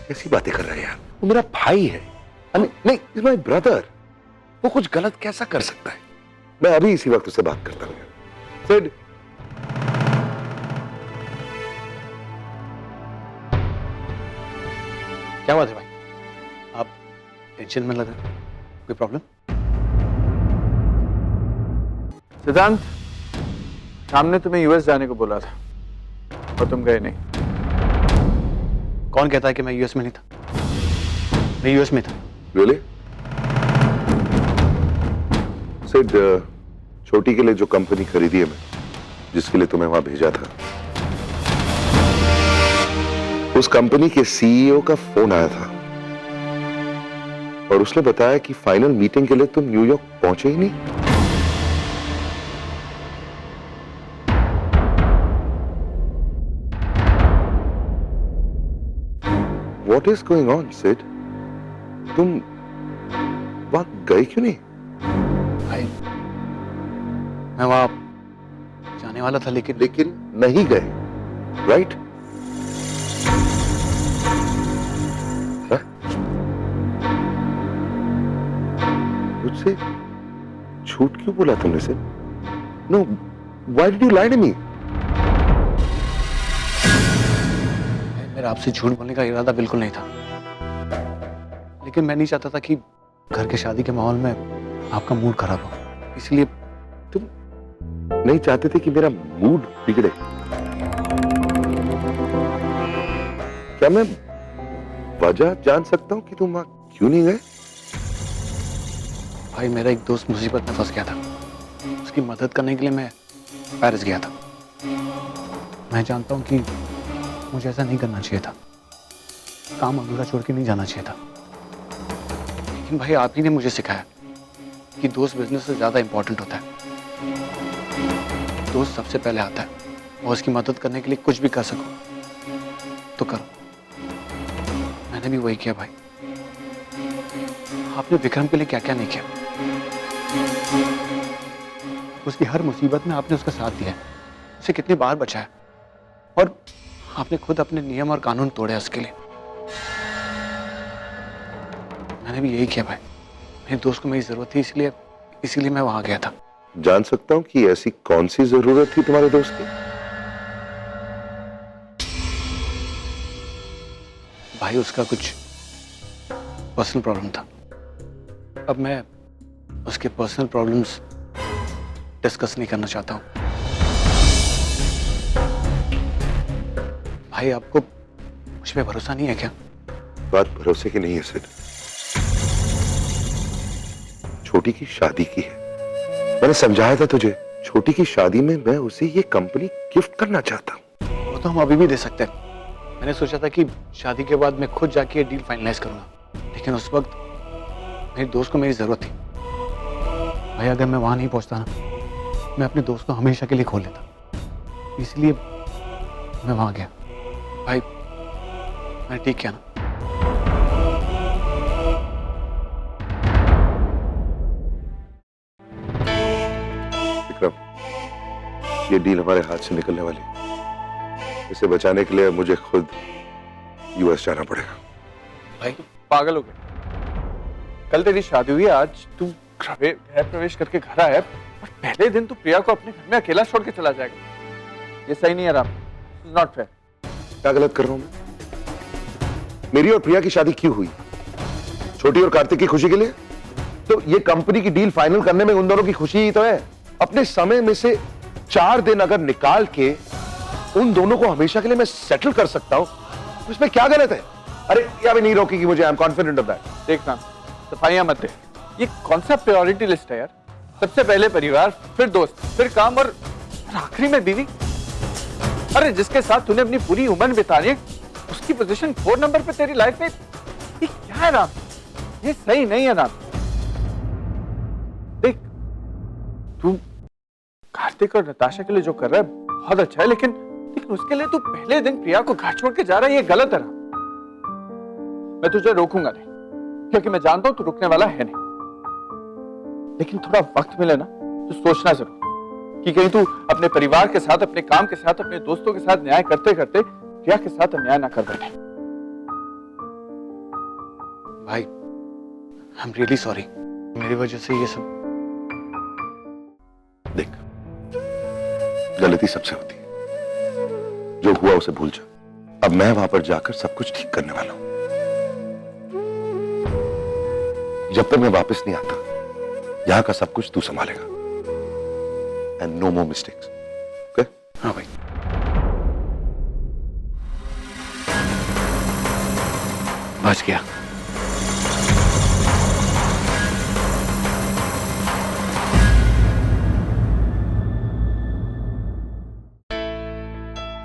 कैसी बातें कर रहे हैं यार? वो मेरा भाई है। नहीं, इज माय ब्रदर। वो कुछ गलत कैसा कर सकता है? मैं अभी इसी वक्त उससे बात करता हूँ। सिड, क्या बात है भाई? आप टेंशन में लग रहे हैं? कोई प्रॉब्लम? सिद्धांत, सामने तुम्हें यूएस जाने को बोला था और तुम गए नहीं। कौन कहता है कि मैं यूएस में नहीं था? मैं यूएस में था। रियली? सिड, छोटी के लिए जो कंपनी खरीदी है मैं, जिसके लिए तुम्हें वहां भेजा था, उस कंपनी के सीईओ का फोन आया था और उसने बताया कि फाइनल मीटिंग के लिए तुम न्यूयॉर्क पहुंचे ही नहीं। What is going on, Sid? तुम वहां गए क्यों नहीं? भाई, मैं वहां जाने वाला था, लेकिन नहीं गए, राइट? मुझसे झूठ क्यों बोला तुमने Sid? No, why did you lie to me? मेरा आपसे झूठ बोलने का इरादा बिल्कुल नहीं था, लेकिन मैं नहीं चाहता था कि घर के शादी के माहौल में आपका मूड खराब हो, इसलिए। तुम नहीं चाहते थे कि मेरा मूड बिगड़े? क्या मैं वजह जान सकता हूं कि तुम वहां क्यों नहीं गए? भाई, मेरा एक दोस्त मुसीबत में फंस गया था। उसकी मदद करने के लिए मैं पेरिस गया था। मैं जानता हूं कि मुझे ऐसा नहीं करना चाहिए था, काम अधूरा छोड़ के नहीं जाना चाहिए था, लेकिन भाई आप ही ने मुझे सिखाया कि दोस्त बिजनेस से ज्यादा इंपॉर्टेंट होता है। दोस्त सबसे पहले आता है और उसकी मदद करने के लिए कुछ भी कर सको तो करो। मैंने भी वही किया भाई। आपने विक्रम के लिए क्या क्या नहीं किया। उसकी हर मुसीबत में आपने उसका साथ दिया, उसे कितनी बार बचाया, और आपने खुद अपने नियम और कानून तोड़े उसके लिए। मैंने भी यही किया भाई। मेरे दोस्त को मेरी जरूरत थी, इसीलिए मैं वहां गया था। जान सकता हूं कि ऐसी कौन सी जरूरत थी तुम्हारे दोस्त की? भाई, उसका कुछ पर्सनल प्रॉब्लम था। अब मैं उसके पर्सनल प्रॉब्लम्स डिस्कस नहीं करना चाहता हूं। भाई, आपको मुझ पे भरोसा नहीं है क्या? बात भरोसे की नहीं है सिड। छोटी की शादी की है। मैंने समझाया था तुझे, छोटी की शादी में मैं उसे ये कंपनी गिफ्ट करना चाहता हूं। वो तो हम अभी भी दे सकते हैं। मैंने सोचा था कि शादी के बाद मैं खुद जाके ये डील फाइनलाइज करूंगा, लेकिन उस वक्त मेरे दोस्त को मेरी जरूरत थी। भाई, अगर मैं वहां नहीं पहुंचता ना, मैं अपने दोस्त को हमेशा के लिए खो लेता, इसलिए मैं वहां गया। भाई, मैंने ठीक किया ना? विक्रम, ये डील हमारे हाथ से निकलने वाली है। इसे बचाने के लिए मुझे खुद यूएस जाना पड़ेगा। भाई तू पागल हो गया? कल तेरी शादी हुई है, आज तू गृह प्रवेश करके घर आया और पहले दिन तू प्रिया को अपने घर में अकेला छोड़ के चला जाएगा। ये सही नहीं है राम, नॉट फेयर। क्या गलत कर रहा हूं मैं? मेरी और प्रिया की शादी क्यों हुई? छोटी और कार्तिक की खुशी के लिए? तो ये कंपनी की डील फाइनल करने में उन दोनों की खुशी ही तो है। अपने समय में से 4 दिन अगर निकाल के उन दोनों को हमेशा के लिए मैं सेटल कर सकता हूं, तो इसमें क्या गलत है? अरे प्रिया भी नहीं रोकेगी मुझे, I am confident of that. देखना, सफाइयां मत दे। ये कौन सा प्रायोरिटी लिस्ट है यार? सबसे पहले परिवार, फिर दोस्त, फिर काम और आखिरी में बीवी। अरे जिसके साथ तूने अपनी पूरी उम्र बितानी है, उसकी पोजीशन 4 नंबर पे तेरी लाइफ में, ये क्या है राम? ये सही नहीं है राम। देख, तू कार्तिक और नताशा के लिए जो कर रहा है बहुत अच्छा है, लेकिन उसके लिए तू पहले दिन प्रिया को घर छोड़ के जा रहा है, ये गलत है राम। मैं तुझे रोकूंगा नहीं, क्योंकि मैं जानता हूं तू रुकने वाला है नहीं। लेकिन थोड़ा वक्त मिले ना तो सोचना जरूर कि कहीं तू अपने परिवार के साथ, अपने काम के साथ, अपने दोस्तों के साथ न्याय करते करते प्रिया के साथ अन्याय ना कर बैठे। भाई, आई एम रियली सॉरी, मेरी वजह से ये सब। देख, गलती सबसे होती है, जो हुआ उसे भूल जा। अब मैं वहां पर जाकर सब कुछ ठीक करने वाला हूं। जब तक मैं वापस नहीं आता, यहां का सब कुछ तू संभालेगा। And no more mistakes, okay? हाँ भाई। बच गया।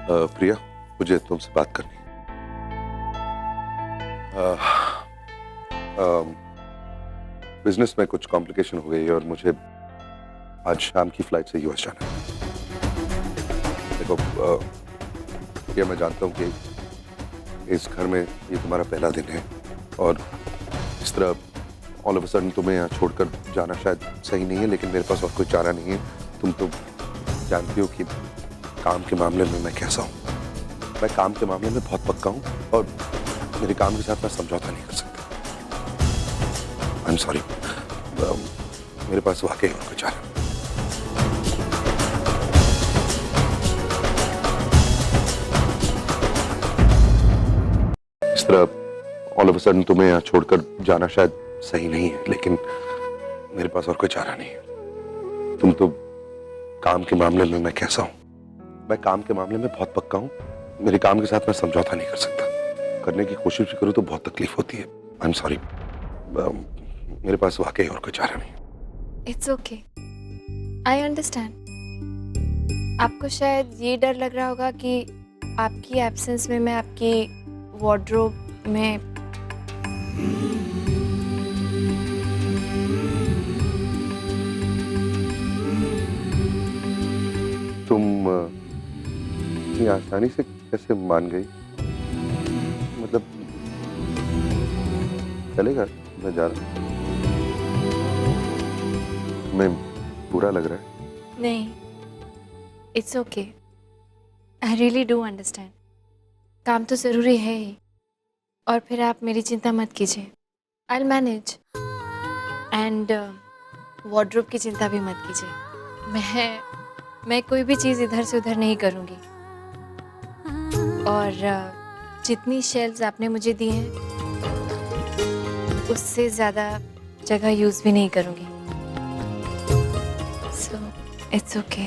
प्रिया, मुझे तुमसे बात करनी बिजनेस में कुछ कॉम्प्लिकेशन हो गई और मुझे आज शाम की फ्लाइट से यूएस जाना है। देखो प्रिया, मैं जानता हूँ कि इस घर में ये तुम्हारा पहला दिन है और इस तरह ऑल ऑफ अ सडन तुम्हें यहाँ छोड़कर जाना शायद सही नहीं है, लेकिन मेरे पास और कोई चारा नहीं है। तुम तो जानती हो कि काम के मामले में मैं कैसा हूँ। मैं काम के मामले में बहुत पक्का हूँ और मेरे काम के साथ मैं समझौता नहीं कर सकता। आई एम सॉरी, मेरे पास वाकई और कुछ चारा। इस तरह ऑल ऑफ अ सडन तुम्हें यहाँ छोड़कर जाना शायद सही नहीं है, लेकिन मेरे पास और कोई चारा नहीं है। तुम तो काम के मामले में मैं कैसा हूँ। मैं काम के मामले में बहुत पक्का हूँ। मेरे काम के साथ मैं समझौता नहीं कर सकता। करने की कोशिश भी करूँ तो बहुत तकलीफ होती है। आई एम सॉरी, मेरे पास वाकई और कोई चारा नहीं। It's okay, I understand. आपको शायद ये डर लग रहा होगा कि आपकी एब्सेंस में मैं आपकी वार्डरोब में तुम इतनी आसानी से कैसे मान गई? मतलब चलेगा, मैं जा रहा हूँ। मैं बुरा लग रहा है? नहीं, it's okay, I really do understand. काम तो ज़रूरी है ही, और फिर आप मेरी चिंता मत कीजिए। I will manage. And wardrobe की चिंता भी मत कीजिए। मैं कोई भी चीज़ इधर से उधर नहीं करूँगी, और जितनी शेल्व्स आपने मुझे दी हैं उससे ज़्यादा जगह यूज़ भी नहीं करूँगी। So it's okay.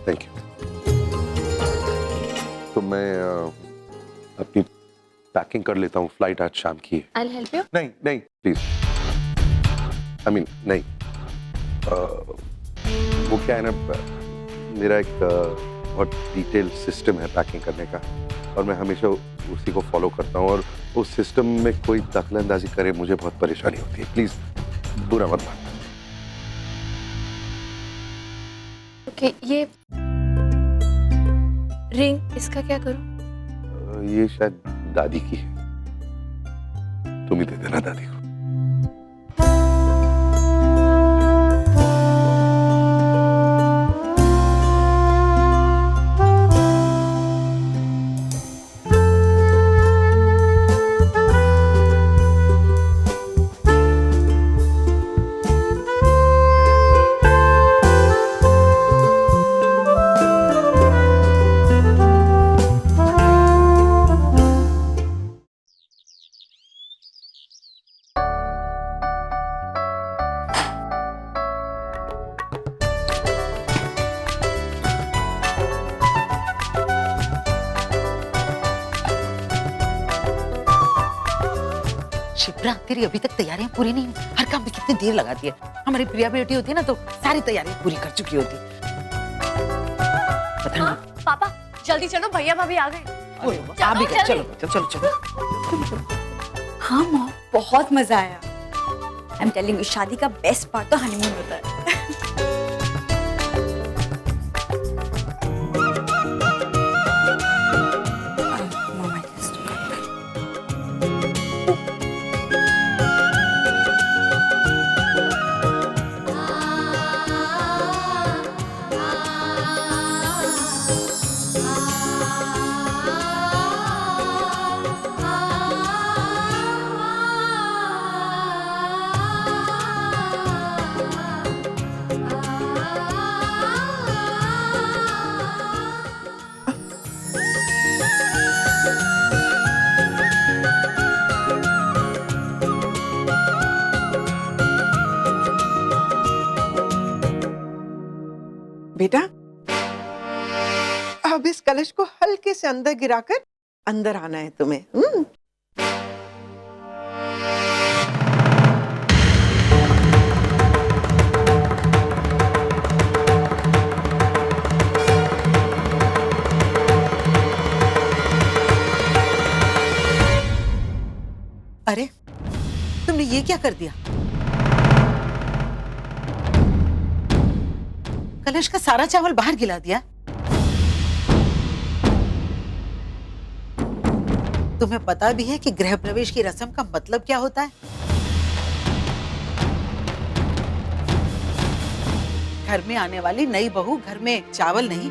Thank you. तो मैं अपनी पैकिंग कर लेता हूँ, फ्लाइट आज शाम की है। I will help you. नहीं नहीं प्लीज, आई मीन नहीं। वो क्या है ना, मेरा एक बहुत डिटेल सिस्टम है पैकिंग करने का, और मैं हमेशा उसी को फॉलो करता हूँ, और उस सिस्टम में कोई दखलंदाजी करे मुझे बहुत परेशानी होती है। प्लीज बुरा मत मानना। ओके, ये रिंग, इसका क्या करूं? ये शायद दादी की है, तुम ही दे देना दादी को। शिप्रा, तेरी अभी तक तैयारियां पूरी नहीं हुई। हर काम में कितनी देर लगाती है। हमारी प्रिया बेटी होती है ना तो सारी तैयारियां पूरी कर चुकी होती। हाँ, पापा जल्दी चलो, भैया भाभी आ गए। आप भी कर, चलो चलो चलो। हाँ मॉम, बहुत मजा आया। आई एम टेलिंग यू, शादी का बेस्ट पार्ट तो हनीमून होता है। बेटा, अब इस कलश को हल्के से अंदर गिराकर अंदर आना है तुम्हें। अरे तुमने ये क्या कर दिया? कलश का सारा चावल बाहर गिरा दिया। तुम्हें पता भी है कि गृह प्रवेश की रस्म का मतलब क्या होता है? घर में आने वाली नई बहू घर में चावल नहीं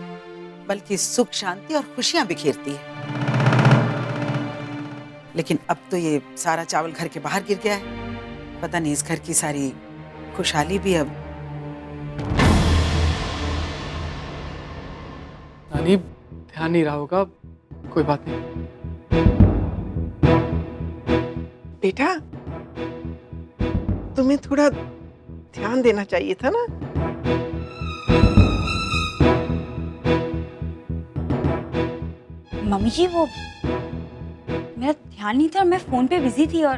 बल्कि सुख शांति और खुशियां बिखेरती है। लेकिन अब तो ये सारा चावल घर के बाहर गिर गया है। पता नहीं इस घर की सारी खुशहाली भी अब। नानी ध्यान नहीं रहा होगा, कोई बात नहीं। बेटा, तुम्हें थोड़ा ध्यान देना चाहिए था ना। मम्मी जी, वो मेरा ध्यान नहीं था, मैं फोन पे बिजी थी और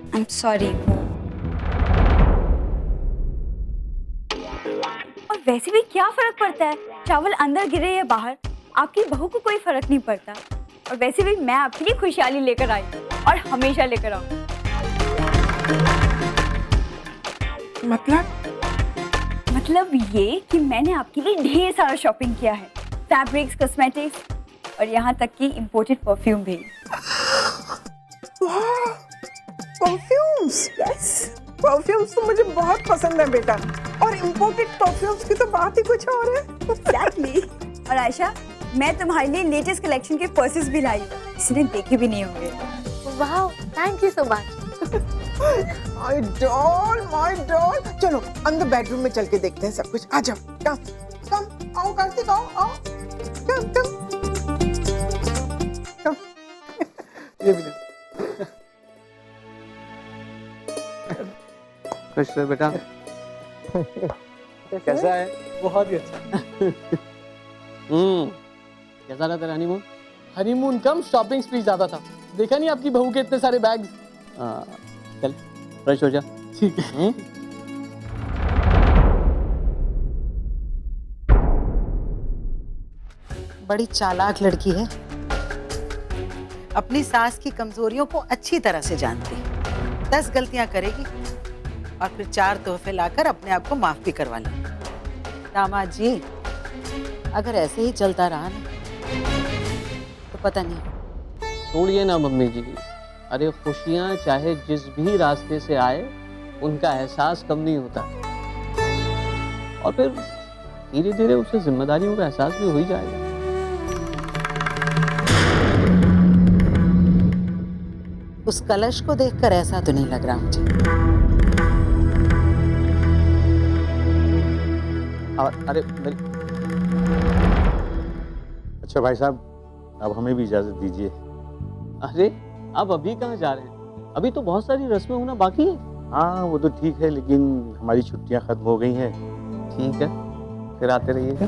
आई एम सॉरी। और वैसे भी क्या फर्क पड़ता है चावल अंदर गिरे या बाहर, आपकी बहू को कोई फर्क नहीं पड़ता। और वैसे भी मैं आपके लिए खुशहाली लेकर आई और हमेशा लेकर आऊंगी। मतलब ये कि मैंने आपके लिए ढेर सारा शॉपिंग किया है, फैब्रिक्स, कॉस्मेटिक्स और यहाँ तक कि इम्पोर्टेड परफ्यूम भी। परफ्यूम्स, यस, परफ्यूम्स तो मुझे बहुत पसंद है बेटा। और इम्पोर्टेड परफ्यूम्स की तो बात ही कुछ और है। Exactly. और आयशा, मैं तुम्हारे लिए लेटेस्ट कलेक्शन के पर्सेस भी लाई हूँ, किसी ने देखे भी नहीं होंगे। वाह, thank you so much. My doll. चलो अंदर बेडरूम में चल के देखते हैं सब कुछ। आ जाओ, कम आओ कार्तिक, आओ कम। ये भी ले। खुश रहो बेटा। कैसा है? बहुत ही अच्छा। कैसा रहा तेरा हनीमून? हनीमून कम शॉपिंग स्प्री ज्यादा था। देखा नहीं आपकी बहू के इतने सारे बैग्स। चल फ्रेश हो जा। ठीक है। बड़ी चालाक लड़की है, अपनी सास की कमजोरियों को अच्छी तरह से जानती है। 10 गलतियां करेगी और फिर 4 तोहफे लाकर अपने आप को माफ भी करवा लेगी। दामाद जी, अगर ऐसे ही चलता रहा ना तो पता नहीं। छोड़िए ना मम्मी जी, अरे खुशियाँ चाहे जिस भी रास्ते से आए उनका एहसास कम नहीं होता। और फिर धीरे धीरे उसे जिम्मेदारियों का एहसास भी हो ही जाएगा। उस कलश को देखकर ऐसा तो नहीं लग रहा मुझे। और अरे अच्छा भाई साहब, अब हमें भी इजाजत दीजिए। अरे अब अभी कहाँ जा रहे हैं? अभी तो बहुत सारी रस्में होना बाकी है। हाँ वो तो ठीक है, लेकिन हमारी छुट्टियां खत्म हो गई हैं। ठीक है, फिर आते रहिएगा।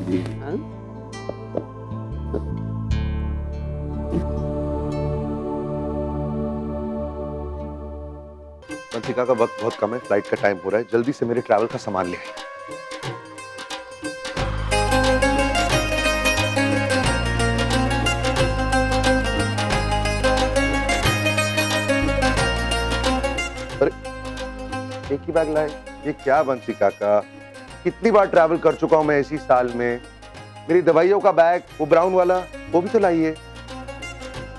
वंशिका का वक्त बहुत कम है, फ्लाइट का टाइम हो रहा है, जल्दी से मेरे ट्रैवल का सामान ले आए। एक ही बैग लाए? ये क्या वंशिका का, कितनी बार ट्रैवल कर चुका हूं मैं इसी साल में। मेरी दवाइयों का बैग, वो ब्राउन वाला, वो भी तो लाइए।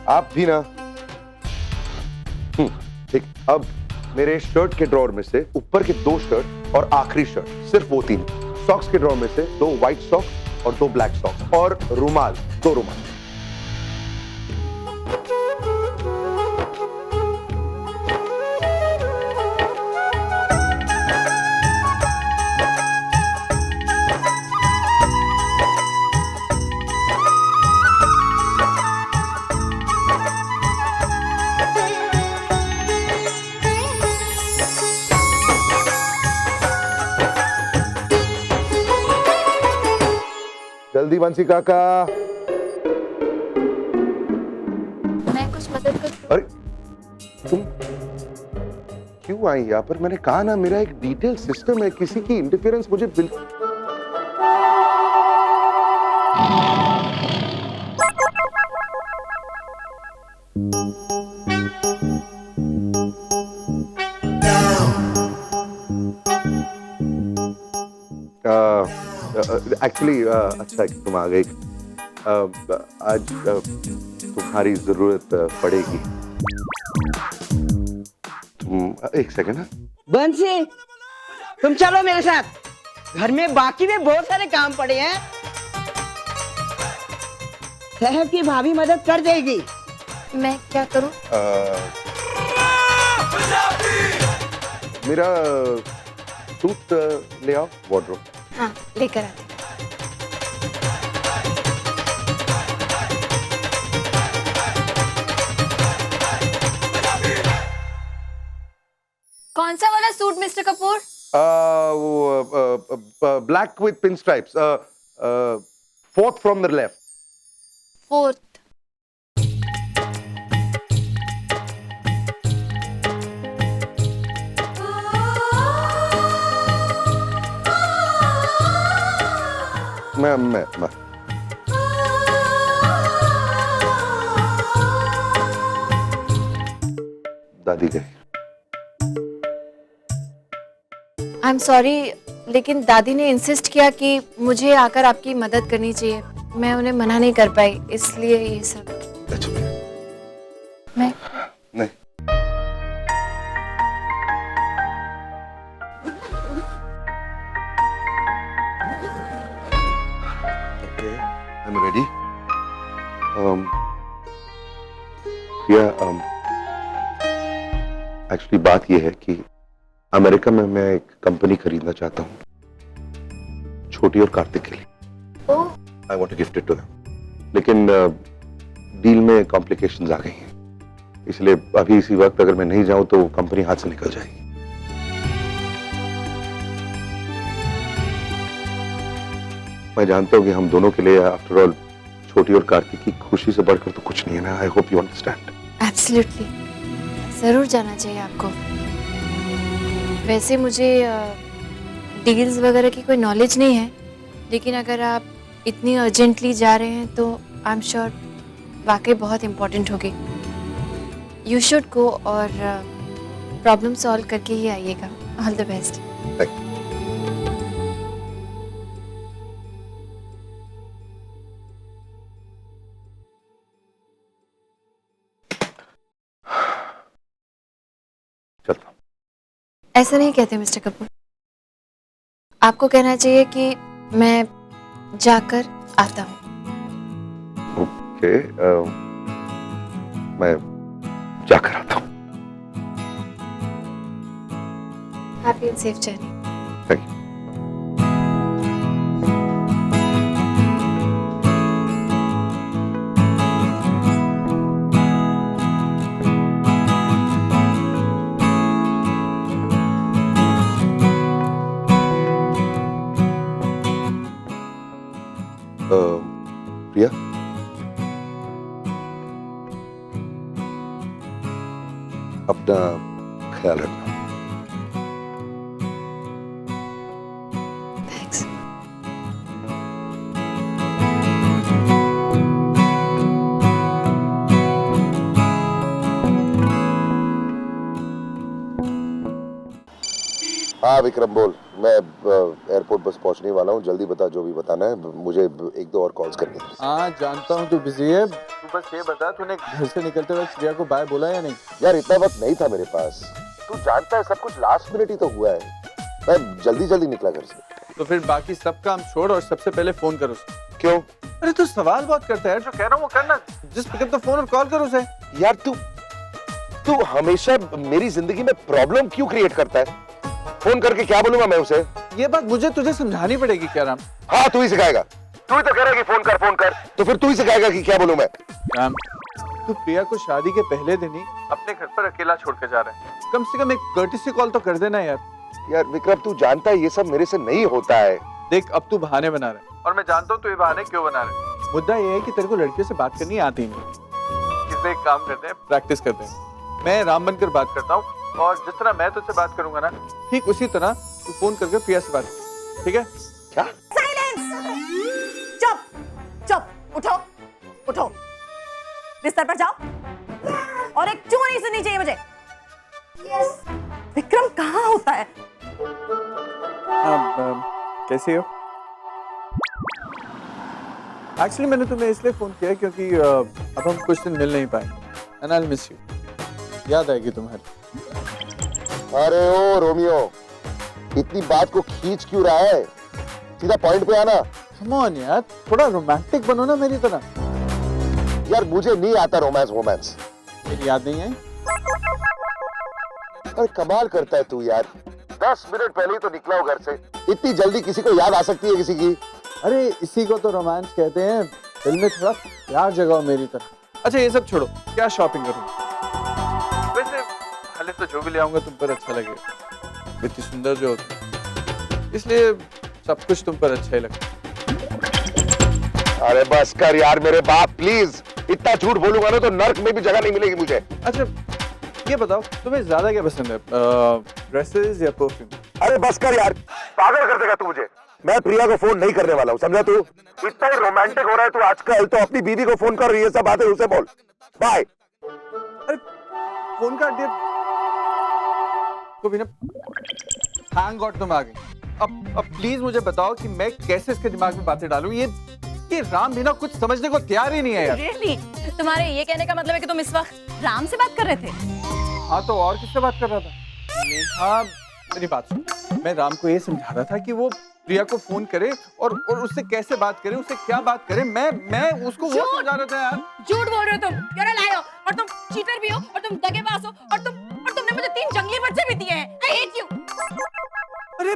आप भी ना। ठीक, अब मेरे शर्ट के ड्रॉर में से ऊपर के 2 शर्ट और आखिरी शर्ट, सिर्फ वो 3। सॉक्स के ड्रॉर में से 2 व्हाइट सॉक्स और 2 ब्लैक सॉक्स, और रुमाल, 2 रुमाल। जल्दी वंशिका का। मैं कुछ मदद कर। अरे तुम क्यों आई यहाँ पर? मैंने कहा ना, मेरा एक डिटेल सिस्टम है, किसी की इंटरफेरेंस मुझे बिल्कुल। एक्चुअली अच्छा है कि तुम आ गई। आज तुम्हारी जरूरत पड़ेगी। एक सेकंड ना। बंसी, तुम चलो मेरे साथ, घर में बाकी में बहुत सारे काम पड़े हैं। साहब की भाभी मदद कर देगी। मैं क्या करूं? मेरा सूट ले आओ, वार्डरोब। हाँ, लेकर आते। कौन सा वाला suit mister Kapoor? Black with pin stripes, 4th from the left. 4th। मैं दादी गई। आई एम सॉरी, लेकिन दादी ने इंसिस्ट किया कि मुझे आकर आपकी मदद करनी चाहिए। मैं उन्हें मना नहीं कर पाई, इसलिए ये सब। मैं नहीं। I'm ready. एक्चुअली बात यह है कि अमेरिका में मैं एक कंपनी खरीदना चाहता हूँ, छोटी और कार्तिक के लिए। I want to gift it to them, लेकिन डील में कॉम्प्लिकेशंस आ गई हैं, इसलिए अभी इसी वक्त अगर मैं नहीं जाऊं तो कंपनी हाथ से निकल जाएगी। मैं जानता हूँ कि हम दोनों के लिए आफ्टर ऑल छोटी और कार्तिक की खुशी से बढ़कर तो कुछ नहीं है ना। I hope you understand. Absolutely, जरूर जाना चाहिए आपको। वैसे मुझे डील्स वगैरह की कोई नॉलेज नहीं है, लेकिन अगर आप इतनी अर्जेंटली जा रहे हैं तो आई एम श्योर वाकई बहुत इम्पोर्टेंट होगी। यू शुड गो और प्रॉब्लम सॉल्व करके ही आइएगा। All the best. ऐसा नहीं कहते मिस्टर कपूर, आपको कहना चाहिए कि मैं जाकर आता हूँ। ओके, मैं जाकर आता हूँ। Happy and safe journey. Thank you. Priya, अपना ख्याल रखना। हाँ विक्रम बोल, मैं एयरपोर्ट बस पहुंचने वाला हूँ, जल्दी बता जो भी बताना है, मुझे एक दो और कॉल्स करनी है। हाँ जानता हूँ तू बिजी है, तू बस ये बता तूने घर से निकलते वक्त प्रिया को बाय बोला या नहीं? यार इतना वक्त नहीं था मेरे पास, तू जानता है सब कुछ लास्ट मिनट ही तो हुआ है, मैं जल्दी जल्दी निकला घर से। तो फिर बाकी सब काम छोड़ और सबसे पहले फोन कर उसे। क्यों? अरे तू सवाल बहुत करता है, जो कह रहा हूँ वो करना, just pick up the phone और कॉल कर उसे। यार तू हमेशा मेरी जिंदगी में प्रॉब्लम क्यों क्रिएट करता है? फोन करके क्या बोलूंगा मैं उसे? ये बात मुझे तुझे समझानी पड़ेगी क्या राम? हाँ तू ही सिखाएगा, तू ही तो कह रहा है कि फोन कर, तो फिर तू ही सिखाएगा कि क्या बोलूं मैं। राम, तू प्रिया को शादी के पहले दिन ही अपने घर पर अकेला छोड़ के जा रहा है, कम से कम एक कर्टिसी कॉल तो कर देना यार। यार विक्रम तू जानता है ये सब मेरे से नहीं होता है। देख अब तू बहाने बना रहा है, और मैं जानता हूँ तू ये बहाने क्यों बना रहा है। मुद्दा ये है कि तेरे को लड़कियों से बात करनी आती नहीं। इसलिए एक काम करते हैं, प्रैक्टिस करते हैं। मैं राम बनकर बात करता हूँ, और जिस तरह मैं तुझसे बात करूंगा ना, ठीक उसी तरह तू फोन करके प्रिया से बात कर, ठीक है? क्या? साइलेंस! चुप, उठो, उठो, बिस्तर पर जाओ और एक चूं नहीं सुननी चाहिए मुझे। विक्रम कहाँ होता है? कैसी हो? एक्चुअली मैंने तुम्हें इसलिए फोन किया क्योंकि अब हम कुछ दिन मिल नहीं पाए, and I will miss you. याद आएगी तुम्हारी। अरे ओ रोमियो, इतनी बात को खींच क्यों रहा है? सीधा पॉइंट पे आना। कम ऑन यार, थोड़ा रोमांटिक बनो ना मेरी तरह। यार मुझे नहीं आता रोमांस। मेरी याद नहीं आई? अरे कमाल करता है तू यार, 10 मिनट पहले ही तो निकला हो घर से, इतनी जल्दी किसी को याद आ सकती है किसी की? अरे इसी को तो रोमांस कहते हैं, दिल में थोड़ा प्यार जगाओ मेरी तरह। अच्छा ये सब छोड़ो, क्या शॉपिंग करूं? वैसे हाले तो जो भी ले आऊंगा तुम पर अच्छा लगेगा, इतनी सुंदर जो होती, इसलिए सब कुछ तुम पर अच्छा ही लगता। अरे बस कर यार मेरे बाप, प्लीज। इतना झूठ बोलूंगा ना तो नर्क में भी जगह नहीं मिलेगी मुझे। अच्छा ये बताओ तुम्हें ज्यादा क्या पसंद है, ड्रेसेस या परफ्यूम? अरे बस कर यार, पागल कर देगा तू मुझे। मैं प्रिया को फोन नहीं करने वाला हूँ, समझा तू? इतना ही रोमांटिक हो रहा है तू आजकल, तो अपनी बीवी को फोन कर रही है, सब बातें उसे बोल। बाय। अरे फोन काट दिया को भी ना। थैंक गॉड तुम आ गई। अब प्लीज मुझे बताओ कि मैं कैसे इसके दिमाग में बातें डालूं। ये राम भी ना कुछ समझने को तैयार ही नहीं है यार। Really? तुम्हारे ये कहने का मतलब है कि तुम इस वक्त राम से बात कर रहे थे? हाँ तो और किससे बात कर रहा था? नेहा मेरी बात सुन, मैं राम को ये समझा रहा था कि वो प्रिया को फोन करे और उससे कैसे बात करे, उससे क्या बात करे, मैं उसको वो समझा रहा था यार। झूठ बोल रहे हो तुम, you're a liar, और तुम चीटर भी हो, और तुम दगेबाज हो, और तुमने मुझे 3 जंगली बच्चे भी दिए हैं। I hate you. अरे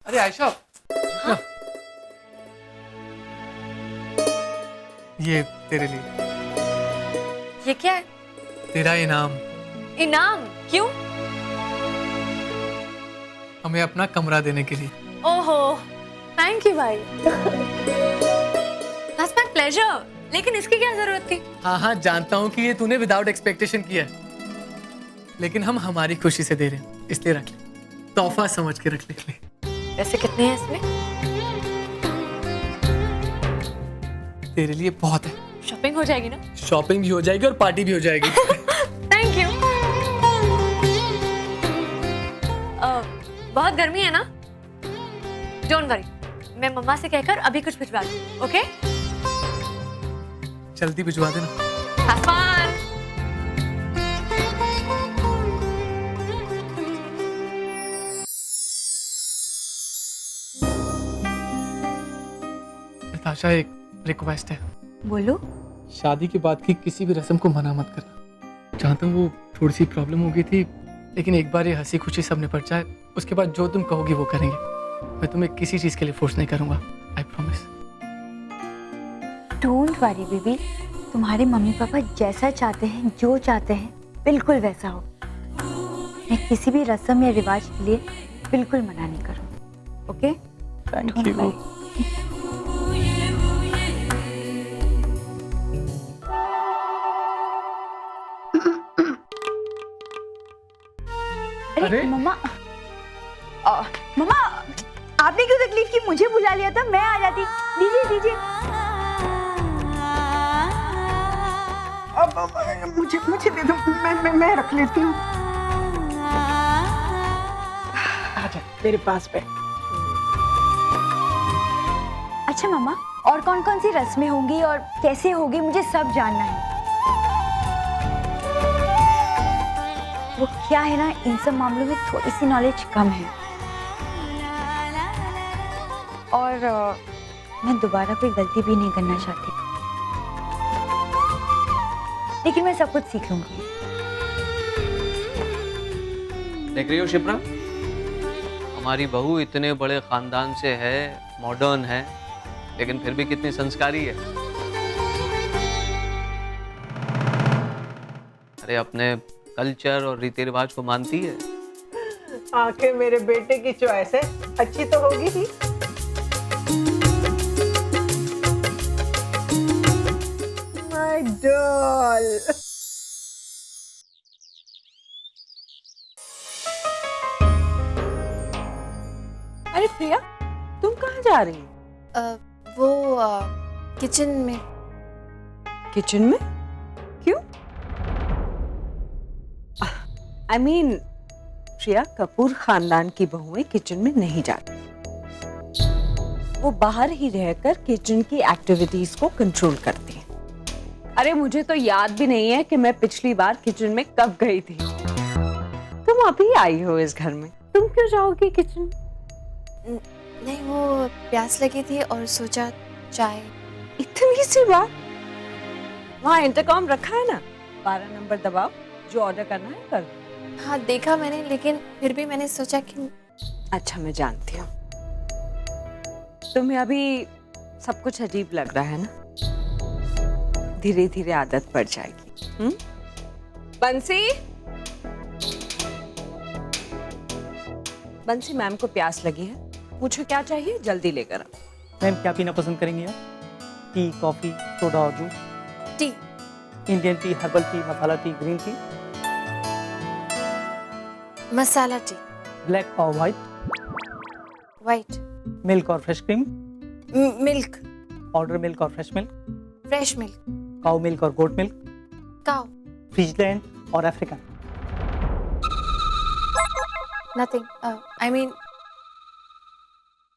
अरे आयशा, ये तेरे लिए। ये क्या है? तेरा इनाम। इनाम? क्यों? हमें अपना कमरा देने के लिए। ओहो, थैंक यू भाई। That's my pleasure. लेकिन इसकी क्या जरूरत थी? हाँ जानता हूँ कि ये तूने विदाउट एक्सपेक्टेशन किया है, लेकिन हम हमारी खुशी से दे रहे हैं, इसलिए रख ले, तोहफा समझ के रख ले। पैसे कितने हैं इसमें? तेरे लिए बहुत है। शॉपिंग हो जाएगी ना? शॉपिंग भी हो जाएगी और पार्टी भी हो जाएगी। Thank you. बहुत गर्मी है ना? डोंट वरी, मैं मम्मा से कहकर अभी कुछ भिजवा दूँ, ओके? जल्दी भिजवा देना। Have fun. नताशा, एक रिक्वेस्ट है। बोलो। शादी के बाद की किसी भी रस्म को मना मत करना। जानता हूँ वो थोड़ी सी प्रॉब्लम हो गई थी, लेकिन एक बार ये हंसी खुशी सब निपट जाए, उसके बाद जो तुम कहोगी वो करेंगे। मैं तुम्हें किसी चीज के लिए फोर्स नहीं करूंगा, I promise. Don't worry baby, तुम्हारे मम्मी पापा जैसा चाहते हैं, जो चाहते हैं, बिल्कुल वैसा हो। मैं किसी भी रस्म या रिवाज के लिए बिल्कुल मना नहीं करूँ, ओके? Thank you. अरे मम्मा, मम्मा आपने क्यों तकलीफ की? मुझे बुला लिया था, मैं आ जाती। दीजिए दीजिए। अब मुझे दे दो, मैं रख लेती हूँ। आजा मेरे पास बैठ। अच्छा मम्मा, और कौन कौन सी रस्में होंगी और कैसे होगी, मुझे सब जानना है। वो क्या है ना, इन सब मामलों में थोड़ी सी नॉलेज कम है, और मैं दोबारा कोई गलती भी नहीं करना चाहती, लेकिन मैं सब कुछ सीख लूंगी। देख रही हो शिप्रा, हमारी बहू इतने बड़े खानदान से है, मॉडर्न है, लेकिन फिर भी कितनी संस्कारी है। अरे अपने कल्चर और रीति रिवाज को मानती है। आखिर मेरे बेटे की चॉइस है, अच्छी तो होगी ही। My doll. अरे प्रिया, तुम कहाँ जा रही हो? वो किचन में। किचन में? क्यों? I mean, प्रिया, कपूर खानदान की बहुएं किचन में नहीं जाती। वो बाहर ही रहकर किचन की एक्टिविटीज को कंट्रोल करती हैं। अरे मुझे तो याद भी नहीं है कि मैं पिछली बार किचन में कब गई थी। तुम अभी आई हो इस घर में, तुम क्यों जाओगी किचन? नहीं, वो प्यास लगी थी और सोचा चाय। इतनी सी बात? वहाँ इंटरकॉम रखा है ना, 12 नंबर दबाओ, जो ऑर्डर करना है कर दो। हाँ देखा मैंने, लेकिन फिर भी मैंने सोचा कि अच्छा, मैं जानती हूँ तुम्हें अभी सब कुछ अजीब लग रहा है ना, धीरे धीरे आदत पड़ जाएगी। बंसी, बंसी, मैम को प्यास लगी है, पूछो क्या चाहिए, जल्दी लेकर आओ। मैम क्या पीना पसंद करेंगी आप? टी, कॉफी, सोडा और juice? Tea. Indian tea, herbal tea, masala tea, green tea? Masala tea. Black और वाइट? वाइट। मिल्क और fresh cream? Milk. Powder milk और fresh milk? Fresh milk. Cow milk और गोट मिल्क? काऊ। फ्रीजलैंड और African? Nothing, I mean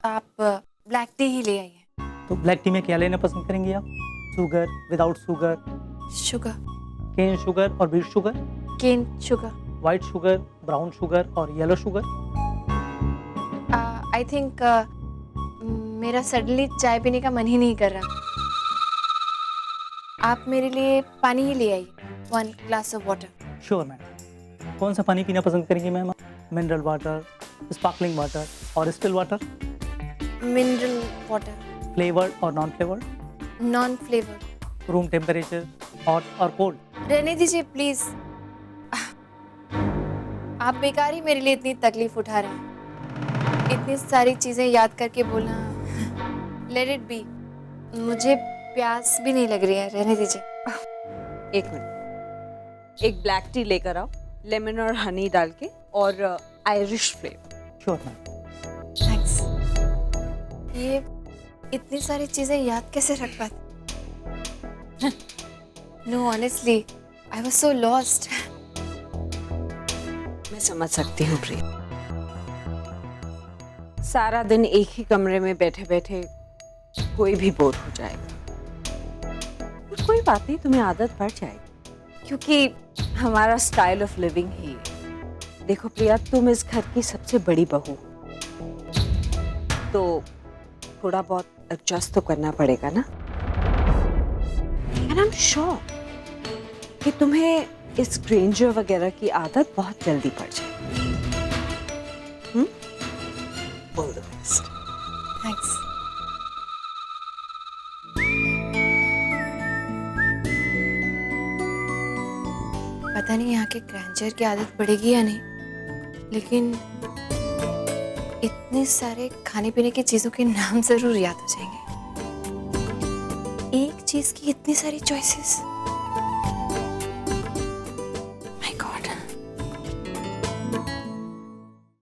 आप black tea ही ले आइए। तो ब्लैक टी में क्या लेना पसंद करेंगी आप? Sugar, without sugar? Sugar. Cane sugar और beet sugar? Cane sugar. White sugar, brown sugar और येलो शुगर? आई थिंक मेरा सडनली चाय पीने का मन ही नहीं कर रहा। आप मेरे लिए पानी ही ले आइए, 1 glass of water. Sure ma'am. कौन सा पानी पीना पसंद करेंगी ma'am? Mineral water, sparkling water और still water? Mineral water. Flavoured और non flavoured? Non flavoured. Room temperature, hot और कोल्ड? रहने दीजिए प्लीज, आप बेकार ही मेरे लिए इतनी तकलीफ उठा रहे हैं। इतनी सारी चीजें याद करके बोलना, लेट इट बी। मुझे प्यास भी नहीं लग रही है, रहने दीजिए। एक मिनट, एक ब्लैक टी लेकर आओ, लेमन और हनी डाल के, और Irish flavour. Sure ma'am. Thanks. ये इतनी सारी चीजें याद कैसे रख पाती? Know honestly, I was so lost. मैं समझ सकती हूँ प्रिया, सारा दिन एक ही कमरे में बैठे बैठे कोई भी बोर हो जाएगा। और कोई बात नहीं, तुम्हें आदत पड़ जाएगी, क्योंकि हमारा स्टाइल ऑफ लिविंग ही है। देखो प्रिया, तुम इस घर की सबसे बड़ी बहू हो, तो थोड़ा बहुत एडजस्ट तो करना पड़ेगा ना। एंड आई एम श्योर कि तुम्हें इस ग्रेंजर वगैरह की आदत बहुत जल्दी पड़ जाएगी। All the best. थैंक्स। पता नहीं यहाँ के ग्रेंजर की आदत पड़ेगी या नहीं, लेकिन इतने सारे खाने पीने की चीजों के नाम जरूर याद हो जाएंगे। एक चीज की इतनी सारी चॉइसेस।